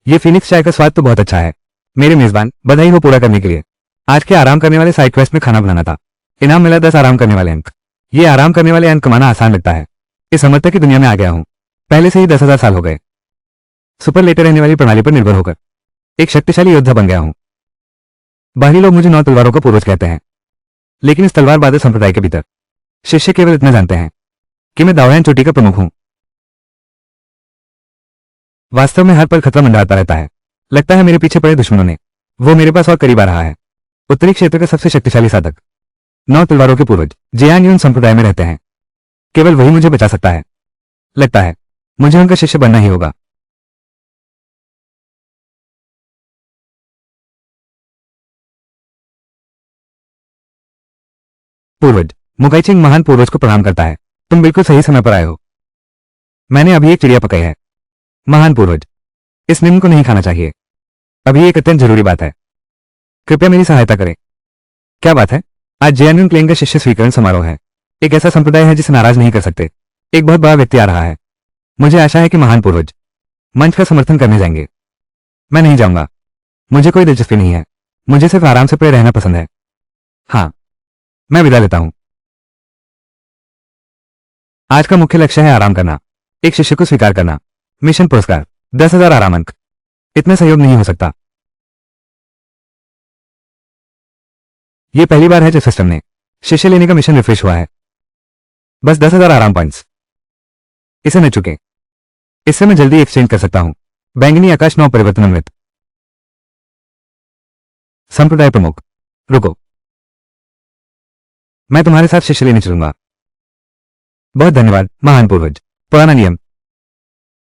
ये फिनिक्स चाय का स्वाद तो बहुत अच्छा है। मेरे मेजबान, बधाई हो पूरा करने के लिए। आज के आराम करने वाले साइड क्वेस्ट में खाना बनाना था। इनाम मिला 10 आराम करने वाले अंक। ये आराम करने वाले अंक कमाना आसान लगता है। इस अमरता की दुनिया में आ गया हूं। पहले से ही 10,000 साल हो गए। सुपर लेटे रहने वाली प्रणाली पर निर्भर होकर एक शक्तिशाली योद्धा बन गया हूं। बाहरी लोग मुझे 9 तलवारों का पूर्वज कहते हैं, लेकिन इस तलवार बादल संप्रदाय के भीतर शिष्य केवल इतना जानते हैं कि मैं दावयान चोटी का प्रमुख हूं। वास्तव में हर पल खतरा मंडराता रहता है। लगता है मेरे पीछे पड़े दुश्मनों ने वो मेरे पास और करीब आ रहा है। उत्तरी क्षेत्र का सबसे शक्तिशाली साधक, 9 तलवारों के पूर्वज जियान यून संप्रदाय में रहते हैं। केवल वही मुझे बचा सकता है। लगता है मुझे उनका शिष्य बनना ही होगा। पूर्वज मुगाइचिंग महान पूर्वज को प्रणाम करता है। तुम बिल्कुल सही समय पर आए हो। मैंने अभी एक चिड़िया पकाई है। महान पूर्वज, इस निम्न को नहीं खाना चाहिए। अभी एक अत्यंत जरूरी बात है। कृपया मेरी सहायता करें। क्या बात है? आज जेएनयून क्लेन का शिष्य स्वीकरण समारोह है। एक ऐसा संप्रदाय है जिसे नाराज नहीं कर सकते। एक बहुत बड़ा व्यक्ति आ रहा है। मुझे आशा है कि महान पूर्वज मंच का समर्थन करने जाएंगे। मैं नहीं जाऊंगा। मुझे कोई दिलचस्पी नहीं है। मुझे सिर्फ आराम से पड़े रहना पसंद है। हाँ, मैं विदा लेता हूं। आज का मुख्य लक्ष्य है आराम करना, एक शिष्य को स्वीकार करना। मिशन पुरस्कार 10,000 आराम अंक। इतना सहयोग नहीं हो सकता। यह पहली बार है जब सिस्टम ने शिष्य लेने का मिशन रिफ्रेश हुआ है। बस 10,000 आराम पॉइंट्स। इसे न चुके। इससे मैं जल्दी एक्सचेंज कर सकता हूं। बैंगनी आकाश 9 परिवर्तन अमृत। संप्रदाय प्रमुख, रुको। मैं तुम्हारे साथ शिष्य लेने चलूंगा। बहुत धन्यवाद महान पूर्वज। पुराना नियम,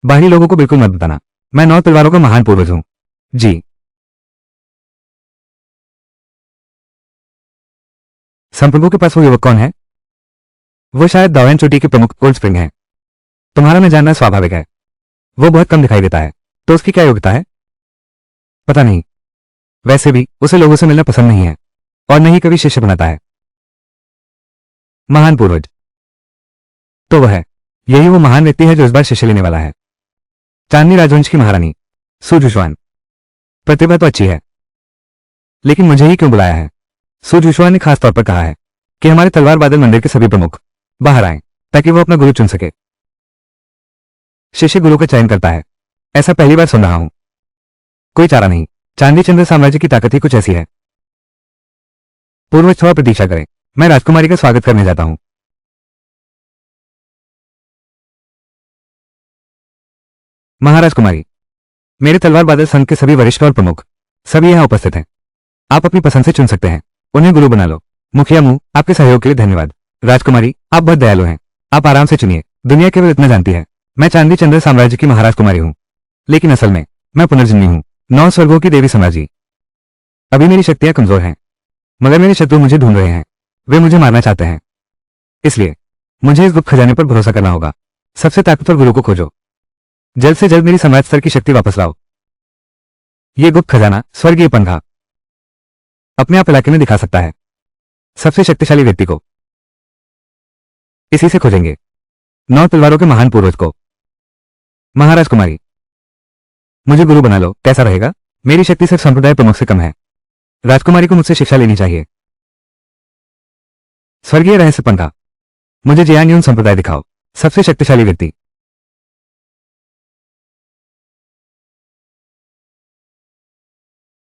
बाहरी लोगों को बिल्कुल मत बताना मैं 9 तलवारों का महान पूर्वज हूं। जी। संप्रभु के पास वो युवक कौन है? वो शायद दावयान चोटी के प्रमुख कोल्ड स्प्रिंग हैं। तुम्हारा न जानना स्वाभाविक है। वो बहुत कम दिखाई देता है। तो उसकी क्या योग्यता है? पता नहीं। वैसे भी उसे लोगों से मिलना पसंद नहीं है और न ही कभी शिष्य बनाता है। महान पूर्वज, तो वह है। यही वो महान व्यक्ति है जो इस बार शिष्य लेने वाला है। चांदनी राजवंश की महारानी सुजुशवान। प्रतिभा तो अच्छी है, लेकिन मुझे ही क्यों बुलाया है? सुजुशवान ने खास तौर पर कहा है कि हमारे तलवार बादल मंदिर के सभी प्रमुख बाहर आएं ताकि वो अपना गुरु चुन सके। शिष्य गुरु का चयन करता है। ऐसा पहली बार सुन रहा हूं। कोई चारा नहीं। चांदी चंद्र साम्राज्य की ताकत ही कुछ ऐसी है। पूर्वज थोड़ा प्रतीक्षा करें। मैं राजकुमारी का स्वागत करने जाता हूं। महाराज कुमारी, मेरे तलवार बादल संघ के सभी वरिष्ठ और प्रमुख सभी यहां उपस्थित हैं। आप अपनी पसंद से चुन सकते हैं। उन्हें गुरु बना लो। मुखिया मुंह, आपके सहयोग के लिए धन्यवाद। राजकुमारी, आप बहुत दयालु हैं। आप आराम से चुनिए। दुनिया केवल इतना जानती है, मैं चांदी चंद्र साम्राज्य की महाराज कुमारी हूं, लेकिन असल में मैं पुनर्जन्मी हूं, 9 स्वर्गों की देवी समाजी। अभी मेरी शक्तियां कमजोर हैं, मगर मेरे शत्रु मुझे ढूंढ रहे हैं। वे मुझे मारना चाहते हैं। इसलिए मुझे इस गुप्त खजाने पर भरोसा करना होगा। सबसे ताकतवर गुरु को खोजो। जल्द से जल्द मेरी समाज स्तर की शक्ति वापस लाओ। ये गुप्त खजाना स्वर्गीय पंखा अपने आप इलाके में दिखा सकता है। सबसे शक्तिशाली व्यक्ति को इसी से खोजेंगे। 9 तलवारों के महान पूर्वज को। महाराज कुमारी, मुझे गुरु बना लो। कैसा रहेगा? मेरी शक्ति सिर्फ संप्रदाय प्रमुख से कम है। राजकुमारी को मुझसे शिक्षा लेनी चाहिए। स्वर्गीय रहस्य पंखा, मुझे जियान्यून संप्रदाय दिखाओ। सबसे शक्तिशाली व्यक्ति।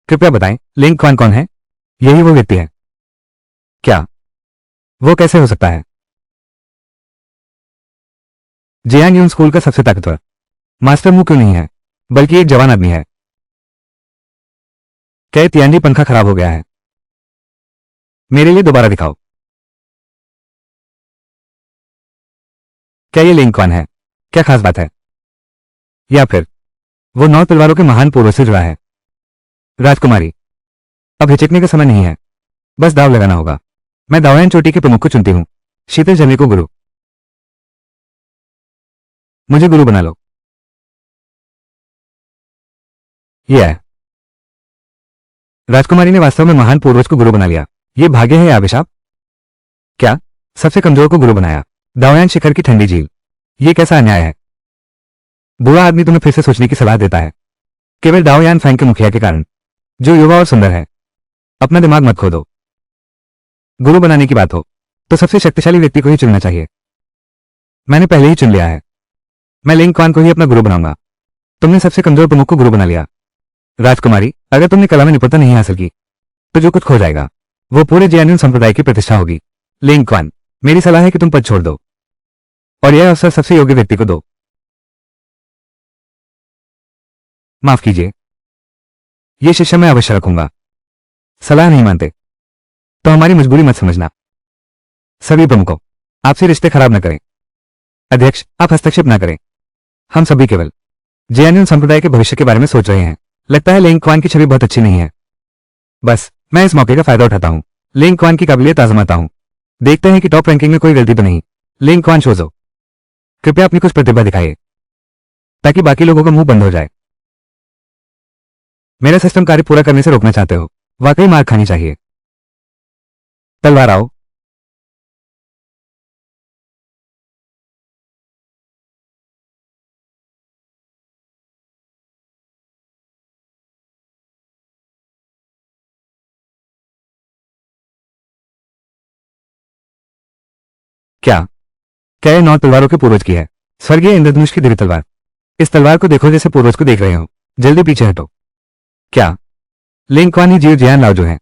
कृपया बताएं, लिंग क्वान कौन है? यही वो व्यक्ति है क्या? वो कैसे हो सकता है? जियान्यून स्कूल का सबसे ताकतवर मास्टर मुंह क्यों नहीं है, बल्कि एक जवान आदमी है? क्या ये तियांजी पंखा खराब हो गया है? मेरे लिए दोबारा दिखाओ। क्या ये लिंग क्वान है? क्या खास बात है? या फिर वो 9 तलवारों के महान पूर्वज से जुड़ा है? राजकुमारी, अब हिचकने का समय नहीं है। बस दाव लगाना होगा। मैं दावयान चोटी के प्रमुख को चुनती हूं, शीतल जर्नी को गुरु। मुझे गुरु बना लो। यह है। राजकुमारी ने वास्तव में महान पूर्वज को गुरु बना लिया। यह भाग्य है या अभिशाप? क्या सबसे कमजोर को गुरु बनाया? दावयान शिखर की ठंडी झील। यह कैसा अन्याय है? बुरा आदमी तुम्हें फिर से सोचने की सलाह देता है। केवल दाओ यान फैंग के मुखिया के कारण, जो युवा और सुंदर है। अपना दिमाग मत खो दो। गुरु बनाने की बात हो तो सबसे शक्तिशाली व्यक्ति को ही चुनना चाहिए। मैंने पहले ही चुन लिया है। मैं लिंग क्वान को ही अपना गुरु बनाऊंगा। तुमने सबसे कमजोर प्रमुख को गुरु बना लिया। राजकुमारी, अगर तुमने कला में निपुणता नहीं हासिल की तो जो कुछ खो जाएगा वो पूरे जियानियन संप्रदाय की प्रतिष्ठा होगी। लिंग क्वान, मेरी सलाह है कि तुम पद छोड़ दो और यह अवसर सबसे योग्य व्यक्ति को दो। माफ कीजिए, यह शिष्य मैं अवश्य रखूंगा। सलाह नहीं मानते तो हमारी मजबूरी मत समझना। सभी प्रमुखों, आपसे रिश्ते खराब न करें। अध्यक्ष, आप हस्तक्षेप न करें। हम सभी केवल जियानियन संप्रदाय के भविष्य के बारे में सोच रहे हैं। लगता है लिंग क्वान की छवि बहुत अच्छी नहीं है। बस मैं इस मौके का फायदा उठाता हूं। लिंग क्वान की काबिलियत आजमाता हूं। देखते हैं कि टॉप रैंकिंग में कोई गलती तो नहीं। लिंग क्वान शोजो, कृपया अपनी कुछ प्रतिभा दिखाइए ताकि बाकी लोगों का मुंह बंद हो जाए। मेरा सिस्टम कार्य पूरा करने से रोकना चाहते हो? वाकई मार खानी चाहिए। तलवार आओ। क्या क्या यह 9 तलवारों के पूर्वज की है? स्वर्गीय इंद्रधनुष की दिव्य तलवार। इस तलवार को देखो जैसे पूर्वज को देख रहे हो। जल्दी पीछे हटो। क्या लिंग क्वान ही जीव जियान लाओ जो है?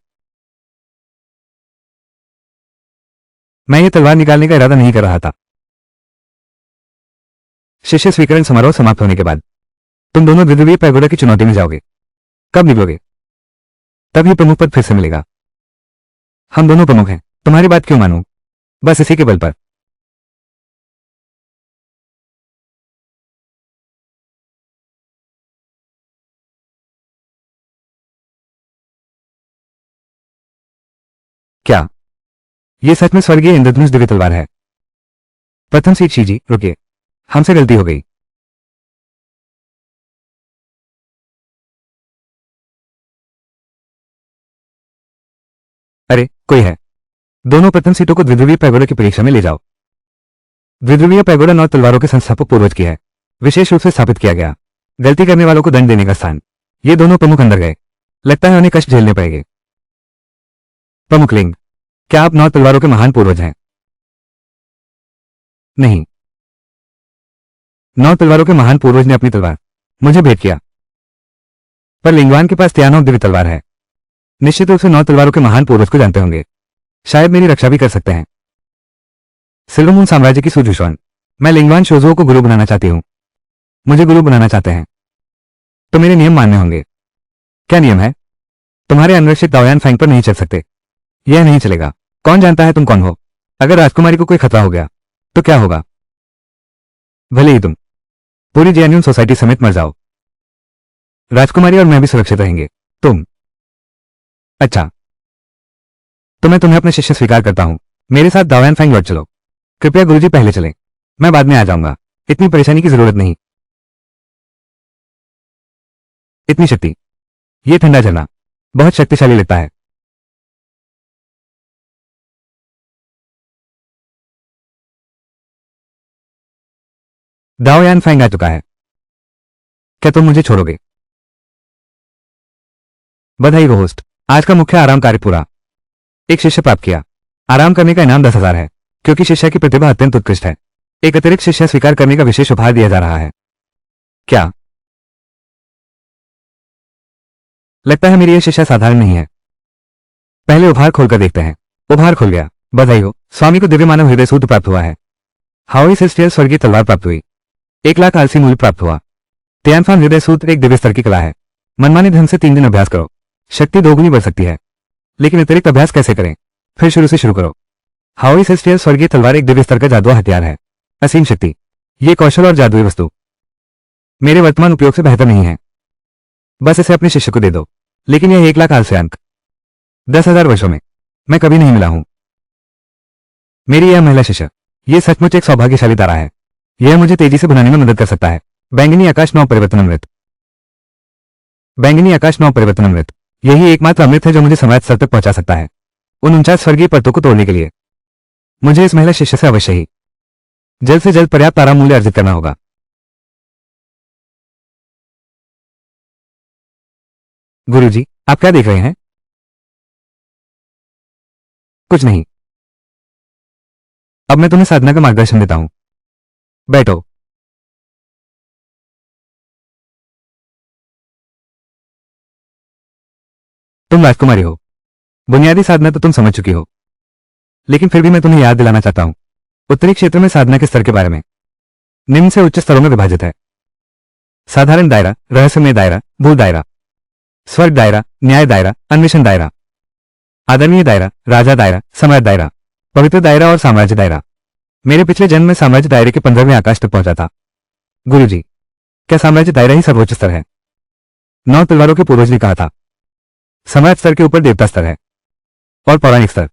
मैं ये तलवार निकालने का इरादा नहीं कर रहा था। शिष्य स्वीकरण समारोह समाप्त होने के बाद तुम दोनों द्विध्रुवीय पैगोडा की चुनौती में जाओगे। कब निकलोगे? तब ही प्रमुख पद फिर से मिलेगा। हम दोनों प्रमुख हैं, तुम्हारी बात क्यों मानूं? बस इसी के बल पर। क्या ये सच में स्वर्गीय इंद्रधनुष दिव्य तलवार है? प्रथम सीट शीजी, रुकिए, हमसे गलती हो गई। अरे कोई है। दोनों प्रथम सीटों को द्विध्रुवीय पैगोडा की परीक्षा में ले जाओ। द्विध्रुवीय पैगोडा 9 तलवारों के संस्थापक पूर्वज की है, विशेष रूप से स्थापित किया गया। गलती करने वालों को दंड देने का स्थान। ये दोनों प्रमुख अंदर गए। लगता है उन्हें कष्ट झेलने पड़ेंगे। प्रमुख लिंग, क्या आप 9 तलवारों के महान पूर्वज हैं? नहीं, 9 तलवारों के महान पूर्वज ने अपनी तलवार मुझे भेंट किया, पर लिंगवान के पास त्यानों दिव्य तलवार है। निश्चित रूप से 9 तलवारों के महान पूर्वज को जानते होंगे। शायद मेरी रक्षा भी कर सकते हैं। सिल्वरमून साम्राज्य की सुजुशवान, मैं लिंगवान शोजुओ को गुरु बनाना चाहती हूँ। मुझे गुरु बनाना चाहते हैं तो मेरे नियम मानने होंगे। क्या नियम है? तुम्हारे अन्वेषित दाओयान फैंग पर नहीं चल सकते। यह नहीं चलेगा। कौन जानता है तुम कौन हो? अगर राजकुमारी को कोई खतरा हो गया तो क्या होगा? भले ही तुम पूरी जेएनयू सोसाइटी समेत मर जाओ, राजकुमारी और मैं भी सुरक्षित रहेंगे। तुम अच्छा, तो मैं तुम्हें अपना शिष्य स्वीकार करता हूं। मेरे साथ दाओयान फैंग लौट चलो। कृपया गुरुजी पहले चलें। मैं बाद में आ जाऊंगा। इतनी परेशानी की जरूरत नहीं। इतनी शक्ति, ये ठंडा झरना बहुत शक्तिशाली लगता है। दाओयान फैंग आ चुका है। क्या तुम मुझे छोड़ोगे? बधाई हो होस्ट, आज का मुख्य आराम कार्य पूरा। एक शिष्य प्राप्त किया। आराम करने का इनाम 10,000 है, क्योंकि शिष्य की प्रतिभा अत्यंत उत्कृष्ट है। एक अतिरिक्त शिष्य स्वीकार करने का विशेष उपहार दिया जा रहा है। क्या लगता है मेरी यह शिष्य साधारण नहीं है? पहले उपहार खोलकर देखते हैं। उपहार खुल गया। बधाई हो, स्वामी को दिव्य मानव हृदय सूत्र प्राप्त हुआ है। हाओई सेस्टियल स्वर्गीय तलवार प्राप्त हुई। 1,00,000 आलसी मूल्य प्राप्त हुआ। तियानफान हृदय सूत्र एक दिव्य स्तर की कला है। मनमाने ढंग से 3 दिन अभ्यास करो, शक्ति दोगुनी बढ़ सकती है। लेकिन अतिरिक्त अभ्यास कैसे करें? फिर शुरू से शुरू करो। हाओई सेस्टियल स्वर्गीय तलवार एक दिव्य स्तर का जादुआ हथियार है। असीम शक्ति, ये कौशल और जादुई वस्तु मेरे वर्तमान उपयोग से बेहतर नहीं है। बस इसे अपने शिष्य को दे दो। लेकिन यह 1,00,000 आलसी अंक 10,000 वर्षों में मैं कभी नहीं मिला हूं। मेरी यह महिला शिष्य, यह सचमुच एक सौभाग्यशाली तारा है। यह मुझे तेजी से बनाने में मदद कर सकता है। बैंगनी आकाश 9 परिवर्तन अमृत। बैंगनी आकाश 9 परिवर्तन अमृत, यही एकमात्र अमृत है जो मुझे सम्राट स्तर तक पहुंचा सकता है। उन 49 स्वर्गीय परतों को तोड़ने के लिए मुझे इस महिला शिष्य से अवश्य ही जल्द से जल्द पर्याप्त आराम मूल्य अर्जित करना होगा। गुरुजी, आप क्या देख रहे हैं? कुछ नहीं। अब मैं तुम्हें साधना का मार्गदर्शन देता हूं। बैठो। तुम राजकुमारी हो। बुनियादी साधना तो तुम समझ चुकी हो, लेकिन फिर भी मैं तुम्हें याद दिलाना चाहता हूं। उत्तरी क्षेत्र में साधना के स्तर के बारे में निम्न से उच्च स्तरों में विभाजित है। साधारण दायरा, रहस्यमय दायरा, भूल दायरा, स्वर्ग दायरा, न्याय दायरा, अन्वेषण दायरा, आदरणीय दायरा, राजा दायरा, सम्राट दायरा, पवित्र दायरा और साम्राज्य दायरा। मेरे पिछले जन्म में साम्राज्य दायरे के 15वें आकाश तक पहुंचा था। गुरुजी, क्या साम्राज्य दायरा ही सर्वोच्च स्तर है? 9 तलवारों के पूर्वज ने कहा था। सम्राट स्तर के ऊपर देवता स्तर है और पौराणिक स्तर।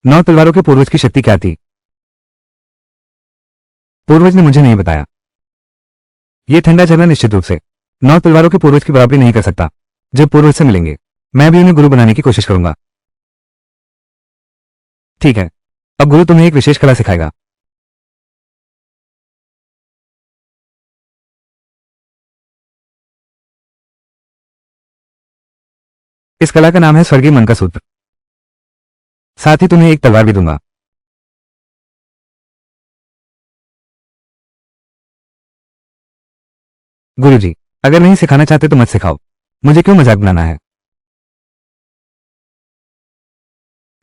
9 तलवारों के पूर्वज की शक्ति क्या थी? पूर्वज ने मुझे नहीं बताया। यह ठंडा झरना निश्चित रूप से 9 तलवारों के पूर्वज की बराबरी नहीं कर सकता। जब पूर्वज से मिलेंगे, मैं भी उन्हें गुरु बनाने की कोशिश करूंगा। ठीक है, अब गुरु तुम्हें एक विशेष कला सिखाएगा। इस कला का नाम है स्वर्गीय मन का सूत्र। साथ ही तुम्हें एक तलवार भी दूंगा। गुरुजी, अगर नहीं सिखाना चाहते तो मत सिखाओ। मुझे क्यों मजाक बनाना है?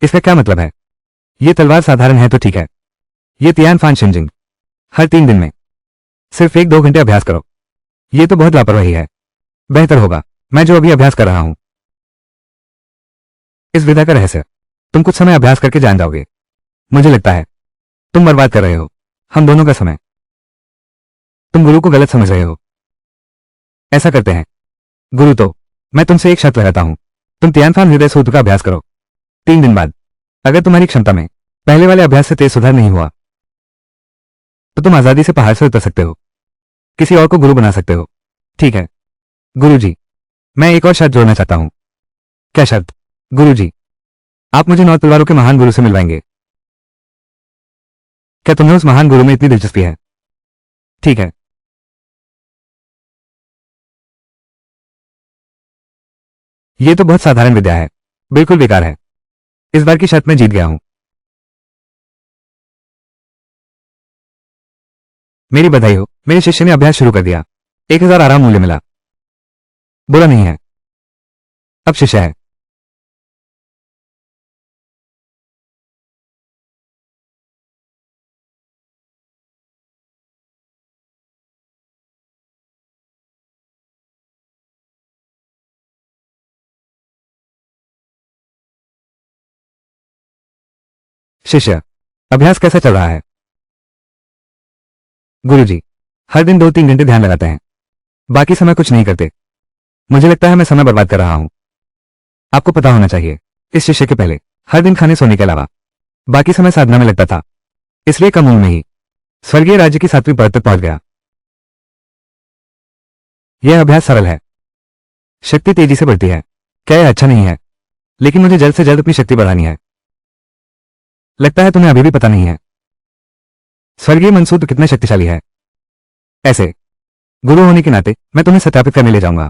इसका क्या मतलब है? यह तलवार साधारण है तो ठीक है। यह तियान फान शिनजिंग। हर 3 दिन में सिर्फ 1-2 घंटे अभ्यास करो। यह तो बहुत लापरवाही है। बेहतर होगा मैं जो अभी अभ्यास कर रहा हूं। इस विधा का रहस्य तुम कुछ समय अभ्यास करके जान जाओगे। मुझे लगता है तुम बर्बाद कर रहे हो हम दोनों का समय। तुम गुरु को गलत समझ रहे हो। ऐसा करते हैं गुरु, तो मैं तुमसे एक शर्त लगाता हूं। तुम तियानफान हृदय सूत्र का अभ्यास करो। 3 दिन बाद अगर तुम्हारी क्षमता में पहले वाले अभ्यास से तेज सुधार नहीं हुआ तो तुम आजादी से पहाड़ से उतर सकते हो, किसी और को गुरु बना सकते हो। ठीक है गुरुजी, मैं एक और शर्त जोड़ना चाहता हूं। क्या शर्त? गुरुजी, आप मुझे 9 तलवारों के महान गुरु से मिलवाएंगे। क्या तुम्हें उस महान गुरु में इतनी दिलचस्पी है? ठीक है। यह तो बहुत साधारण विद्या है, बिल्कुल बेकार है। इस बार की शर्त में जीत गया हूं। मेरी बधाई हो, मेरे शिष्य ने अभ्यास शुरू कर दिया। 1000 आराम मूल्य मिला। बुरा नहीं है। अब शिष्य है। शिष्य, अभ्यास कैसा चल रहा है? गुरुजी, हर दिन 2-3 घंटे ध्यान लगाते हैं, बाकी समय कुछ नहीं करते। मुझे लगता है मैं समय बर्बाद कर रहा हूं। आपको पता होना चाहिए, इस शिष्य के पहले हर दिन खाने सोने के अलावा बाकी समय साधना में लगता था, इसलिए कम उम्र में ही स्वर्गीय राज्य की 7वीं परत तक पहुंच गया। यह अभ्यास सरल है, शक्ति तेजी से बढ़ती है। क्या यह अच्छा नहीं है? लेकिन मुझे जल्द से जल्द अपनी शक्ति बढ़ानी है। लगता है तुम्हें अभी भी पता नहीं है स्वर्गीय मनसूत्र कितने शक्तिशाली है। ऐसे गुरु होने के नाते मैं तुम्हें सत्यापित करने ले जाऊंगा।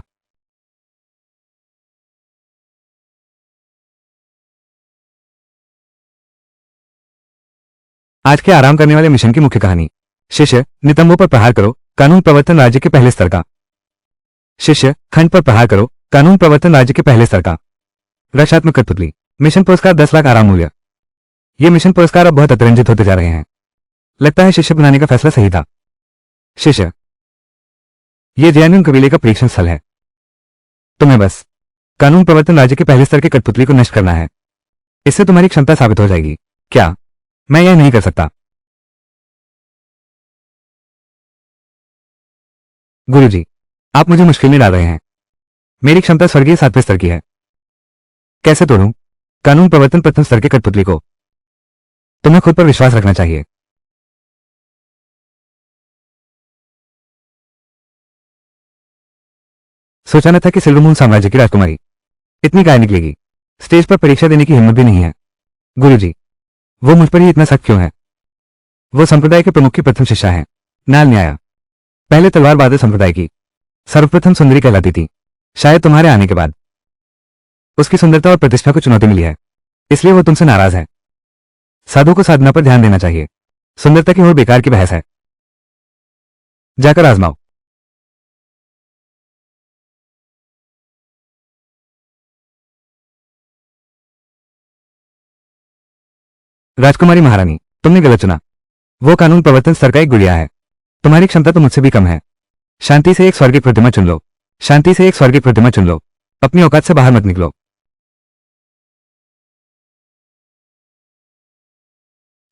आज के आराम करने वाले मिशन की मुख्य कहानी। शिष्य, नितंबों पर प्रहार करो, कानून प्रवर्तन राज्य के पहले स्तर का। शिष्य, खंड पर प्रहार करो, कानून प्रवर्तन राज्य के पहले स्तर का। रक्षात्मक कठपुतली। मिशन पुरस्कार 10 लाख आराम मूल्य। ये मिशन पुरस्कार अब बहुत अतिरंजित होते जा रहे हैं। लगता है शिष्य बनाने का फैसला सही था। शिष्य, यह जैनुन कबीले का परीक्षण स्थल है। तुम्हें बस कानून प्रवर्तन राज्य के पहले स्तर के कठपुतली को नष्ट करना है। इससे तुम्हारी क्षमता साबित हो जाएगी। क्या मैं यह नहीं कर सकता? गुरुजी, आप मुझे मुश्किल में डाल रहे हैं। मेरी क्षमता स्वर्गीय 7वें स्तर की है। कैसे तोड़ूं कानून प्रवर्तन प्रथम स्तर के कठपुतली को? तुम्हें खुद पर विश्वास रखना चाहिए। सोचा न था कि सिल्वरमून साम्राज्य की राजकुमारी इतनी गाय निकलेगी। स्टेज पर परीक्षा देने की हिम्मत भी नहीं है। गुरुजी, वो मुझ पर ही इतना सख्त क्यों है? वो संप्रदाय के प्रमुख की प्रथम शिष्या है, नाल न्याया। पहले तलवारबाज संप्रदाय की सर्वप्रथम सुंदरी कहलाती थी। शायद तुम्हारे आने के बाद उसकी सुंदरता और प्रतिष्ठा को चुनौती मिली है, इसलिए वो तुमसे नाराज है। साधु को साधना पर ध्यान देना चाहिए। सुंदरता की और बेकार की बहस है। जाकर आजमाओ। राजकुमारी महारानी, तुमने गलत चुना। वो कानून प्रवर्तन स्तर का एक गुड़िया है। तुम्हारी क्षमता तो मुझसे भी कम है। शांति से एक स्वर्गिक प्रतिमा चुन लो। शांति से एक स्वर्गिक प्रतिमा चुन लो। अपनी औकात से बाहर मत निकलो।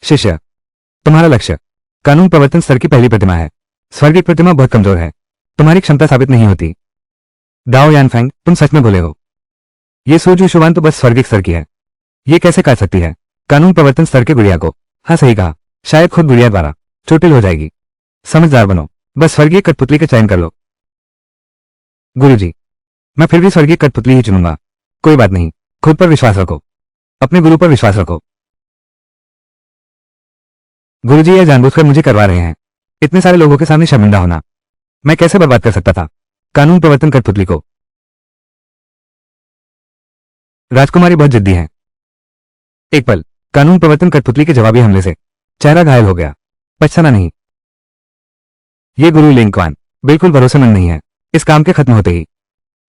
शिष्य, तुम्हारा लक्ष्य कानून प्रवर्तन स्तर की पहली प्रतिमा है। स्वर्गिक प्रतिमा बहुत कमजोर है। तुम्हारी क्षमता साबित नहीं होती। दाओ यानफेंग, तुम सच में भोले हो। ये सूर्य शुभान तो बस स्वर्गिक स्तर की है। ये कैसे काट सकती है कानून प्रवर्तन स्तर के गुड़िया को? हाँ, सही कहा। शायद खुद गुड़िया द्वारा चोटिल हो जाएगी। समझदार बनो। बस स्वर्गीय कठपुतली का चयन कर लो। गुरुजी, मैं फिर भी स्वर्गीय कठपुतली ही चुनूंगा। कोई बात नहीं, खुद पर विश्वास रखो। अपने गुरु पर विश्वास रखो। गुरुजी, यह जानबूझकर मुझे करवा रहे हैं। इतने सारे लोगों के सामने शर्मिंदा होना मैं कैसे बर्बाद कर सकता था कानून प्रवर्तन कठपुतली को? राजकुमारी बहुत जिद्दी है। एक पल, कानून प्रवर्तन कठपुतली के जवाबी हमले से चेहरा घायल हो गया। पछताना नहीं। ये गुरु लिंकवान बिल्कुल भरोसेमंद नहीं है। इस काम के खत्म होते ही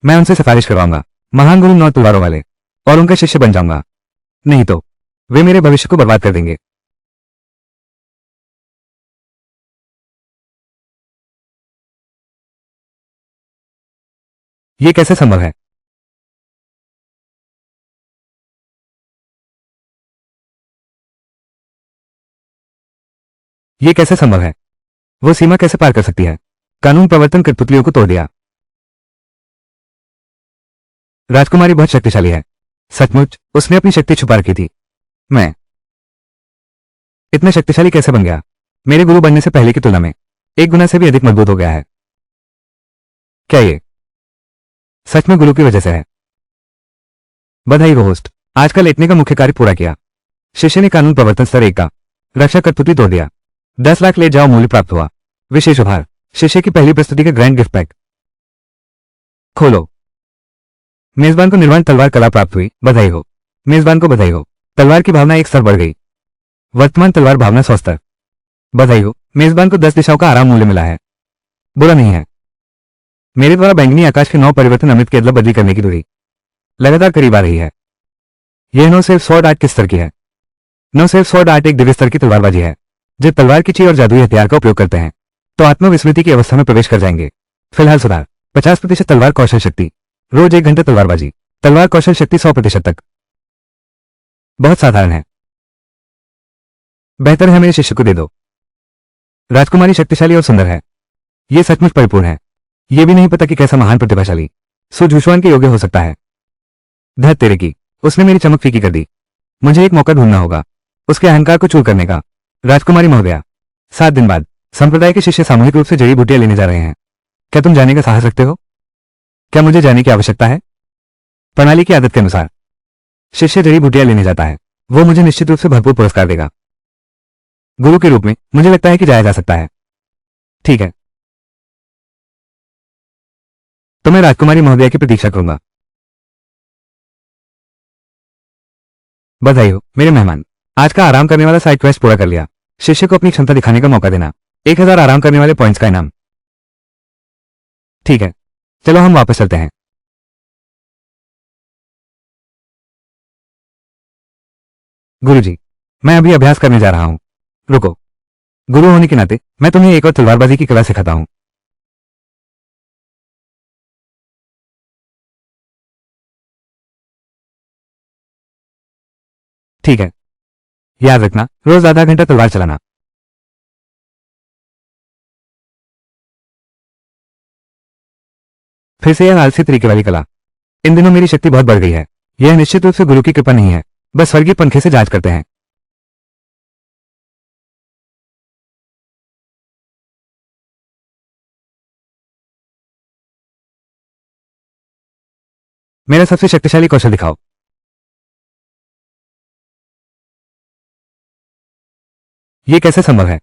मैं उनसे सिफारिश करवाऊंगा, महान गुरु 9 तलवारों वाले, और उनका शिष्य बन जाऊंगा। नहीं तो वे मेरे भविष्य को बर्बाद कर देंगे। ये कैसे संभव है? ये कैसे संभव है? वो सीमा कैसे पार कर सकती है? कानून प्रवर्तन कठपुतलियों को तोड़ दिया। राजकुमारी बहुत शक्तिशाली है। सचमुच उसने अपनी शक्ति छुपा रखी थी। मैं इतना शक्तिशाली कैसे बन गया? मेरे गुरु बनने से पहले की तुलना में 1 गुना से भी अधिक मजबूत हो गया है। क्या ये सच में गुरु की वजह से है? बधाई हो होस्ट, आज का लेटने का मुख्य कार्य पूरा किया। शिष्य ने कानून प्रवर्तन स्तर 1 का रक्षा कठपुतली तोड़ दिया। 10 लाख ले जाओ मूल्य प्राप्त हुआ। विशेष उपहार, शिष्य की पहली प्रस्तुति का ग्रैंड गिफ्ट पैक। खोलो। मेजबान को निर्वाण तलवार कला प्राप्त हुई। बधाई हो। मेजबान को बधाई हो। तलवार की भावना 1 स्तर बढ़ गई। वर्तमान तलवार भावना 100 स्तर। बधाई हो। मेजबान को 10 दिशाओं का आराम मूल्य मिला है। बुरा नहीं है। मेरे द्वारा बैंगनी आकाश के 9 परिवर्तन अमृत की अदला बदली करने की दूरी लगातार करीब आ रही है। यह 9 सिर्फ स्वॉर्ड आर्ट किस स्तर की है? 9 सिर्फ स्वॉर्ड आर्ट एक दिव्य स्तर की तलवारबाजी है। जब तलवार की ची और जादुई हथियार का उपयोग करते हैं तो आत्मविस्मृति की अवस्था में प्रवेश कर जाएंगे। फिलहाल सुधार 50% तलवार कौशल शक्ति। रोज 1 घंटे तलवारबाजी। तलवार कौशल शक्ति 100% तक। बहुत साधारण है। बेहतर है मेरे शिष्य को दे दो। राजकुमारी शक्तिशाली और सुंदर है। यह सचमुच परिपूर्ण है। यह भी नहीं पता कि कैसा महान प्रतिभाशाली सुझुषवान के योग्य हो सकता है। धत तेरे की, उसने मेरी चमक फीकी कर दी। मुझे एक मौका ढूंढना होगा उसके अहंकार को चूर करने का। राजकुमारी महोदया, 7 दिन बाद संप्रदाय के शिष्य सामूहिक रूप से जड़ी बूटियां लेने जा रहे हैं। क्या तुम जाने का साहस रखते हो? क्या मुझे जाने की आवश्यकता है? प्रणाली की आदत के अनुसार शिष्य जड़ी बूटियां लेने जाता है। वो मुझे निश्चित रूप से भरपूर पुरस्कार देगा। गुरु के रूप में मुझे लगता है कि जाया जा सकता है। ठीक है, तो मैं राजकुमारी महोदया की प्रतीक्षा करूंगा। बधाई हो मेरे मेहमान। आज का आराम करने वाला साइड क्वेस्ट पूरा कर लिया। शिष्य को अपनी क्षमता दिखाने का मौका देना। 1000 आराम करने वाले पॉइंट्स का इनाम। ठीक है, चलो हम वापस चलते हैं। गुरुजी, मैं अभी अभ्यास करने जा रहा हूं। रुको। गुरु होने के नाते मैं तुम्हें एक और तलवारबाजी की कला सिखाता हूं। ठीक है, याद रखना रोज आधा घंटा तलवार चलाना। फिर से यह आलसी तरीके वाली कला। इन दिनों मेरी शक्ति बहुत बढ़ गई है। यह निश्चित रूप से गुरु की कृपा नहीं है, बस स्वर्गीय पंखे से जांच करते हैं। मेरा सबसे शक्तिशाली कौशल दिखाओ। यह कैसे संभव है?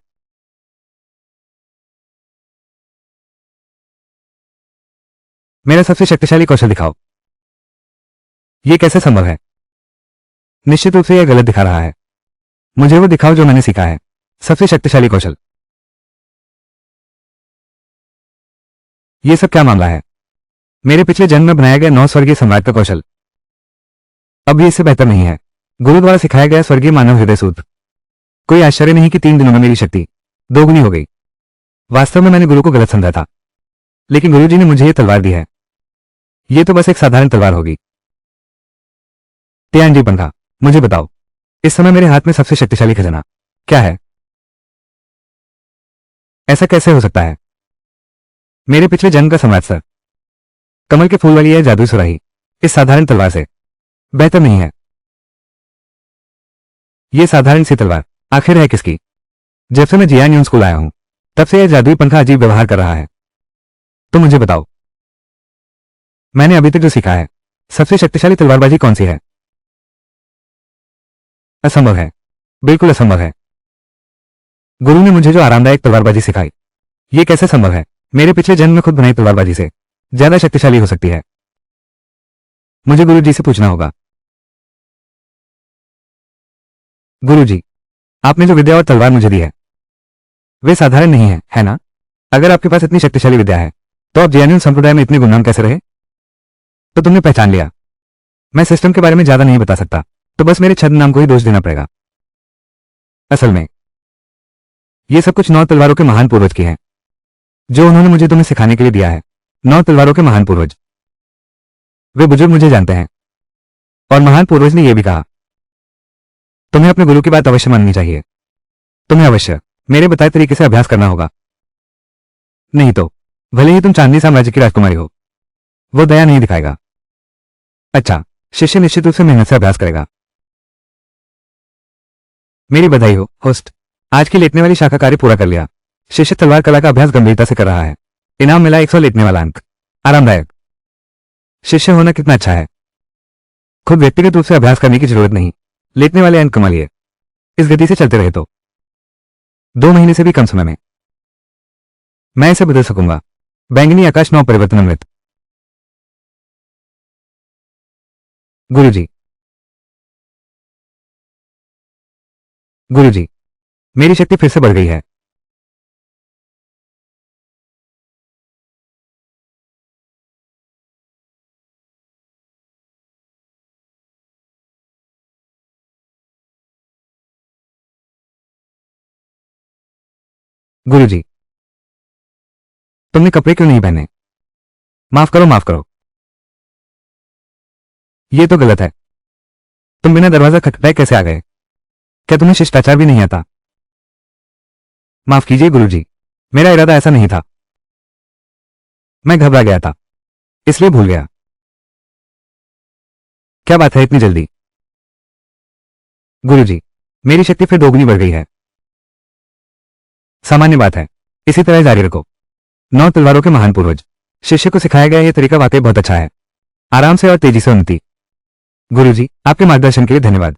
मेरा सबसे शक्तिशाली कौशल दिखाओ। यह कैसे संभव है? निश्चित रूप से यह गलत दिखा रहा है। मुझे वो दिखाओ जो मैंने सीखा है। सबसे शक्तिशाली कौशल। यह सब क्या मामला है? मेरे पिछले जन्म में बनाया गया 9 स्वर्गीय सम्राट का कौशल अब भी इससे बेहतर नहीं है। गुरु द्वारा सिखाया गया स्वर्गीय मानव हृदय सूत्र। कोई आश्चर्य नहीं कि 3 दिनों में मेरी शक्ति दोगुनी हो गई। वास्तव में मैंने गुरु को गलत समझा था, लेकिन गुरु जी ने मुझे यह तलवार दी है। यह तो बस एक साधारण तलवार होगी। त्यानजी पंखा, मुझे बताओ, इस समय मेरे हाथ में सबसे शक्तिशाली खजाना क्या है? ऐसा कैसे हो सकता है? मेरे पिछले जन्म का सम्राट सर, कमल के फूल वाली यह जादुई सुराही इस साधारण तलवार से बेहतर नहीं है। यह साधारण सी तलवार आखिर है किसकी? जब से मैं जियान्यून स्कूल आया हूं, तब से यह जादुई पंखा अजीब व्यवहार कर रहा है। तो मुझे बताओ, मैंने अभी तक जो सीखा है, सबसे शक्तिशाली तलवारबाजी कौन सी है? असंभव है, बिल्कुल असंभव है। गुरु ने मुझे जो आरामदायक तलवारबाजी सिखाई, यह कैसे संभव है? मेरे पिछले जन्म में खुद बनाई तलवारबाजी से ज्यादा शक्तिशाली हो सकती है। मुझे गुरु जी से पूछना होगा। गुरु जी, आपने जो विद्या और तलवार मुझे दी है, वे साधारण नहीं है ना? अगर आपके पास इतनी शक्तिशाली विद्या है, तो आप जियान्यून संप्रदाय में इतने गुमनाम कैसे रहे? तो तुमने पहचान लिया। मैं सिस्टम के बारे में ज्यादा नहीं बता सकता, तो बस मेरे छद्म नाम को ही दोष देना पड़ेगा। असल में ये सब कुछ 9 तलवारों के महान पूर्वज की है, जो उन्होंने मुझे तुम्हें सिखाने के लिए दिया है। 9 तलवारों के महान पूर्वज। वे बुजुर्ग मुझे जानते हैं, और महान पूर्वज ने यह भी कहा, तुम्हें अपने गुरु की बात अवश्य माननी चाहिए। तुम्हें अवश्य मेरे बताए तरीके से अभ्यास करना होगा, नहीं तो भले ही तुम चांदनी साम्राज्य की राजकुमारी हो, वो दया नहीं दिखाएगा। अच्छा, शिष्य निश्चित रूप से मेहनत से अभ्यास करेगा। मेरी बधाई हो होस्ट, आज की लेटने वाली शाखा कार्य पूरा कर लिया। शिष्य तलवार कला का अभ्यास गंभीरता से कर रहा है। इनाम मिला 100 लेटने वाला अंक। आरामदायक शिष्य होना कितना अच्छा है। खुद व्यक्तिगत रूप से अभ्यास करने की जरूरत नहीं, लेटने वाले अंक कमा लिए। इस गति से चलते रहे तो 2 महीने से भी कम समय में मैं इसे बदल सकूंगा। बैंगनी आकाश 9 परिवर्तन अमृत। गुरुजी, गुरुजी, मेरी शक्ति फिर से बढ़ गई है। गुरुजी, तुमने कपड़े क्यों नहीं पहने? माफ करो, माफ करो, यह तो गलत है। तुम बिना दरवाजा खटखटाए कैसे आ गए? क्या तुम्हें शिष्टाचार भी नहीं आता? माफ कीजिए गुरुजी, मेरा इरादा ऐसा नहीं था। मैं घबरा गया था, इसलिए भूल गया। क्या बात है इतनी जल्दी? गुरुजी, मेरी शक्ति फिर दोगुनी बढ़ गई है। सामान्य बात है, इसी तरह जारी रखो। 9 तलवारों के महान पूर्वज। शिष्य को सिखाया गया यह तरीका वाकई बहुत अच्छा है। आराम से और तेजी से उन्नति। गुरुजी, आपके मार्गदर्शन के लिए धन्यवाद।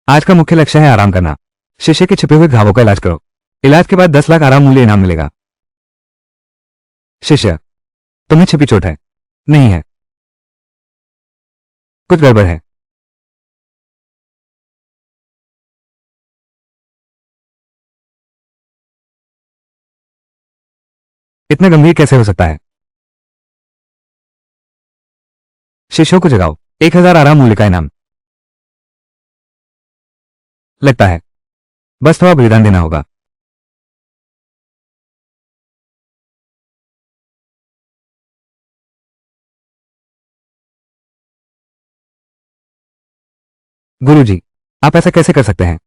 आज का मुख्य लक्ष्य है आराम करना। शिष्य के छिपे हुए घावों का इलाज करो। इलाज के बाद 10 लाख आराम मूल्य इनाम मिलेगा। शिष्य, तुम्हें छिपी चोट है? नहीं है, कुछ गड़बड़ है। इतना गंभीर कैसे हो सकता है? शिष्यों को जगाओ। 1000 आराम मूल्य का इनाम। लगता है बस थोड़ा बलिदान देना होगा। गुरुजी, आप ऐसा कैसे कर सकते हैं?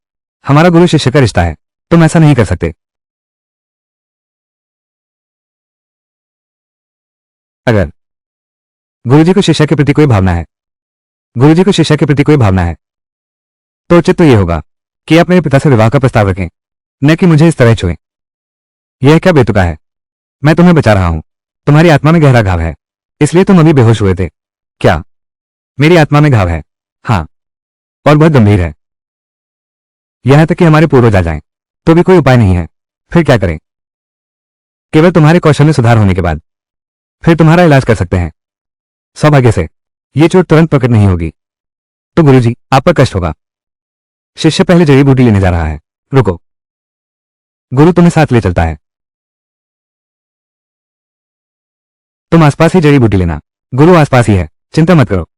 हमारा गुरु शिष्य का रिश्ता है, तुम ऐसा नहीं कर सकते। अगर गुरुजी को शिष्य के प्रति कोई भावना है, गुरुजी को शिष्य के प्रति कोई भावना है, तो उचित तो यह होगा कि आप मेरे पिता से विवाह का प्रस्ताव रखें, न कि मुझे इस तरह छुएं। यह क्या बेतुका है? मैं तुम्हें बचा रहा हूं। तुम्हारी आत्मा में गहरा घाव है, इसलिए तुम अभी बेहोश हुए थे। क्या मेरी आत्मा में घाव है? हाँ, और बहुत गंभीर है। यहां तक कि हमारे पूर्वज आ जाएं, तो भी कोई उपाय नहीं है। फिर क्या करें? केवल तुम्हारे कौशल में सुधार होने के बाद। फिर तुम्हारा इलाज कर सकते हैं। सौभाग्य से ये चोट तुरंत प्रकट नहीं होगी, तो गुरुजी आप पर कष्ट होगा। शिष्य पहले जड़ी बूटी लेने जा रहा है। रुको, गुरु तुम्हें साथ ले चलता है। तुम आसपास ही जड़ी बूटी लेना। गुरु आसपास ही है, चिंता मत करो।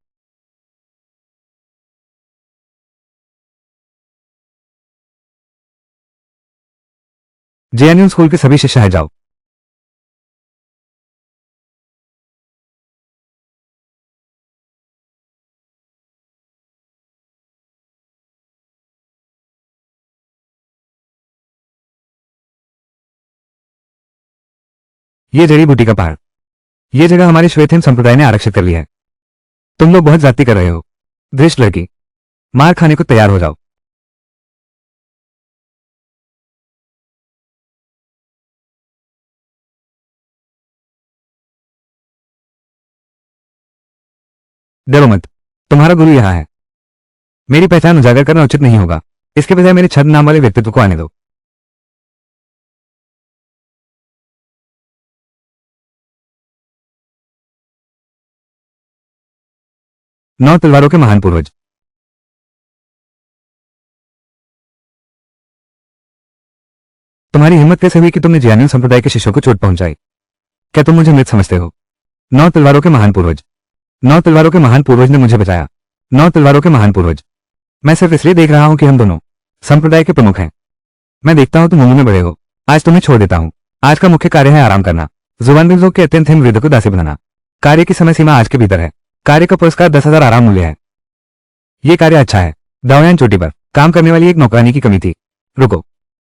जेएनयू स्कूल के सभी शिष्य है, जाओ। ये जड़ी बूटी का पहाड़, ये जगह हमारे श्वेतहिम संप्रदाय ने आरक्षित कर ली है। तुम लोग बहुत जाति कर रहे हो। धृष्ट लड़की, मार खाने को तैयार हो जाओ। डरो मत, तुम्हारा गुरु यहां है। मेरी पहचान उजागर करना उचित नहीं होगा, इसके बजाय मेरे छद नाम वाले व्यक्तित्व को आने दो। 9 तलवारों के महान पूर्वज। तुम्हारी हिम्मत कैसे हुई कि तुमने जियानियन संप्रदाय के शिष्यों को चोट पहुंचाई? क्या तुम मुझे मृत समझते हो? 9 तलवारों के महान पूर्वज। 9 तलवारों के महान पूर्वज ने मुझे बचाया। 9 तलवारों के महान पूर्वज। मैं सिर्फ इसलिए देख रहा हूं कि हम दोनों संप्रदाय के प्रमुख हैं। मैं देखता हूं तुम उम्र में बड़े हो। आज तुम्हें छोड़ देता हूं। आज का मुख्य कार्य है आराम करना। जुबान लोग के अत्यंत हिम वृद्ध को दासी बनाना। कार्य की समय सीमा आज के भीतर है। कार्य का पुरस्कार 10,000 आराम मूल्य है। यह कार्य अच्छा है। दावयान चोटी पर काम करने वाली एक नौकरानी की कमी थी। रुको,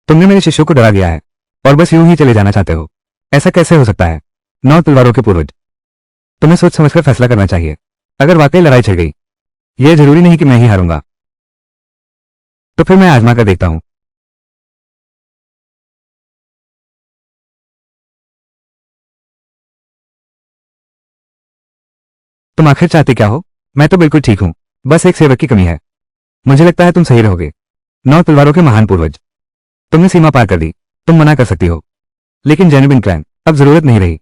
तुमने मेरे शिष्यों को डरा दिया है और बस यूं ही चले जाना चाहते हो। ऐसा कैसे हो सकता है? 9 तलवारों के पूर्वज, तुम्हें सोच समझकर फैसला करना चाहिए। अगर वाकई लड़ाई छिड़ गई, यह जरूरी नहीं कि मैं ही हारूंगा, तो फिर मैं आजमा कर देखता हूं। तुम आखिर चाहते क्या हो? मैं तो बिल्कुल ठीक हूं, बस एक सेवक की कमी है। मुझे लगता है तुम सही रहोगे। 9 तलवारों के महान पूर्वज, तुमने सीमा पार कर दी। तुम मना कर सकती हो, लेकिन जेनुबिन क्लैन अब जरूरत नहीं रही।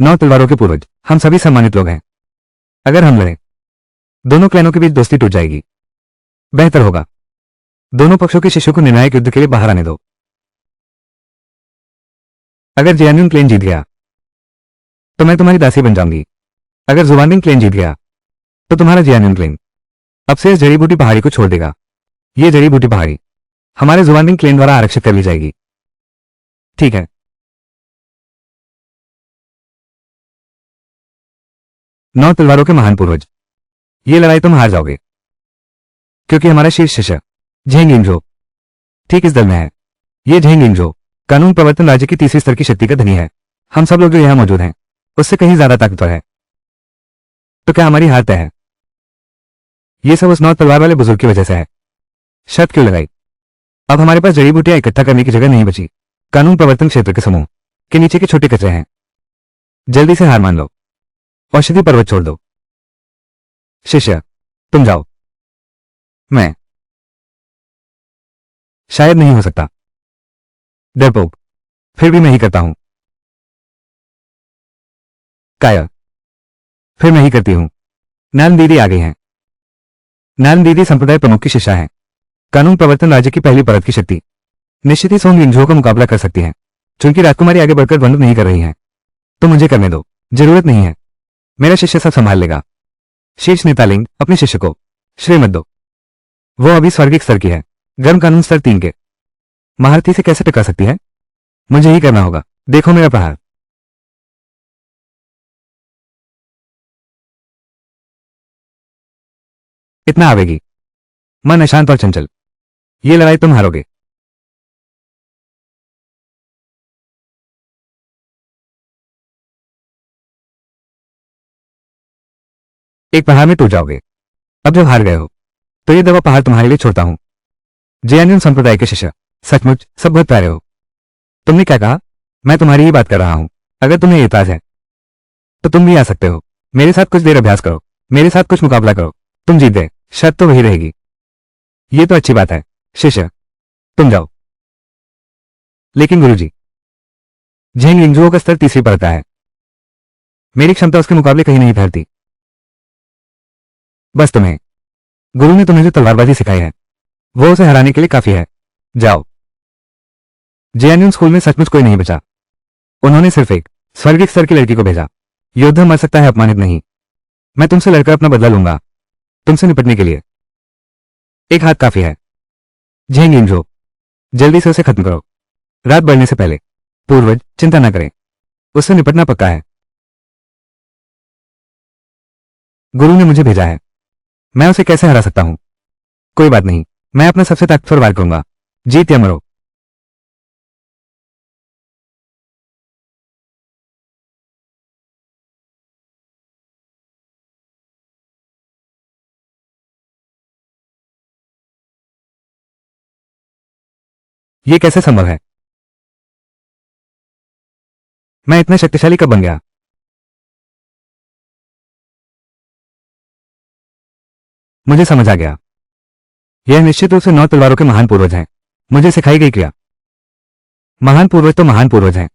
9 तलवारों के पूर्वज, हम सभी सम्मानित लोग हैं। अगर हम लड़े, दोनों क्लैनों के बीच दोस्ती टूट जाएगी। बेहतर होगा दोनों पक्षों के शिष्यों को निर्णायक युद्ध के लिए बाहर आने दो। अगर जियान्यून क्लेन जीत गया, तो मैं तुम्हारी दासी बन जाऊंगी। अगर जुबानडिंग क्लेन जीत गया, तो तुम्हारा जियान्यून क्लेन अब से इस जड़ी बूटी पहाड़ी को छोड़ देगा। ये जड़ी बूटी पहाड़ी हमारे जुबानडिंग क्लेन द्वारा आरक्षित कर ली जाएगी। ठीक है। 9 तलवारों के महान पूर्वज, ये लड़ाई तुम हार जाओगे, क्योंकि हमारा शीर्ष शिष्य झेंग इंजो ठीक इस दल में है। ये झेंग इंजो कानून प्रवर्तन राज्य की तीसरी स्तर की शक्ति का धनी है। हम सब लोग जो यहां मौजूद हैं, उससे कहीं ज्यादा ताकतवर है। तो क्या हमारी हार तय है? ये सब उस 9 तलवार वाले बुजुर्ग की वजह से है। शर्त क्यों लगाई? अब हमारे पास जड़ी बूटियां इकट्ठा करने की जगह नहीं बची। कानून प्रवर्तन क्षेत्र के समूह के नीचे के छोटे कचरे हैं। जल्दी से हार मान लो, औषधि पर्वत छोड़ दो। शिष्य, तुम जाओ। मैं शायद नहीं हो सकता। डरपोक, फिर भी मैं ही करता हूं। काया, फिर मैं ही करती हूं। नालन दीदी आ गई हैं। नालन दीदी संप्रदाय प्रमुख की शिष्या है। कानून प्रवर्तन राज्य की पहली परत की शक्ति निश्चित ही सोंग इंजो का मुकाबला कर सकती है। चूंकि राजकुमारी आगे बढ़कर द्वंद्व नहीं कर रही है, तो मुझे करने दो। जरूरत नहीं है, मेरा शिष्य सब संभाल लेगा। शीर्ष नेतालिंग अपने शिष्य को श्रेय मत दो। वो अभी स्वर्गिक स्तर की है। गर्म कानून स्तर 3 के महारथी से कैसे टकरा सकती है? मुझे ही करना होगा। देखो मेरा प्रहार। इतना आवेगी, मन अशांत और चंचल। ये लड़ाई तुम हारोगे। एक पहाड़ में टूट जाओगे। अब जब हार गए हो, तो ये दवा पहाड़ तुम्हारे लिए छोड़ता हूं। जेएनयू संप्रदाय के शिष्य, सचमुच सब बहुत प्यारे हो। तुमने क्या कहा? मैं तुम्हारी ही बात कर रहा हूं। अगर तुम्हें एतराज है, तो तुम भी आ सकते हो। मेरे साथ कुछ देर अभ्यास करो, मेरे साथ कुछ मुकाबला करो। तुम जीत गए, शर्त तो वही रहेगी। ये तो अच्छी बात है। शिष्य, तुम जाओ। लेकिन गुरुजी, झेंग लिंगजुओ का स्तर तीसरी पर आता है। मेरी क्षमता उसके मुकाबले कहीं नहीं ठहरती। बस तुम्हें, गुरु ने तुम्हें जो तलवारबाजी सिखाई है वो उसे हराने के लिए काफी है। जाओ। जेएनयू स्कूल में सचमुच कोई नहीं बचा। उन्होंने सिर्फ एक स्वर्गीय स्तर की लड़की को भेजा। योद्धा मर सकता है, अपमानित नहीं। मैं तुमसे लड़कर अपना बदला लूंगा। तुमसे निपटने के लिए एक हाथ काफी है। झेंग लिंगजुओ, जल्दी से उसे खत्म करो, रात बढ़ने से पहले। पूर्वज चिंता न करें, उससे निपटना पक्का है। गुरु ने मुझे भेजा है, मैं उसे कैसे हरा सकता हूं? कोई बात नहीं, मैं अपना सबसे ताकतवर वार करूंगा। जीत या मरो। यह कैसे संभव है? मैं इतना शक्तिशाली कब बन गया? मुझे समझ आ गया। यह निश्चित रूप से 9 तलवारों के महान पूर्वज हैं। मुझे सिखाई गई क्रिया। महान पूर्वज तो महान पूर्वज हैं।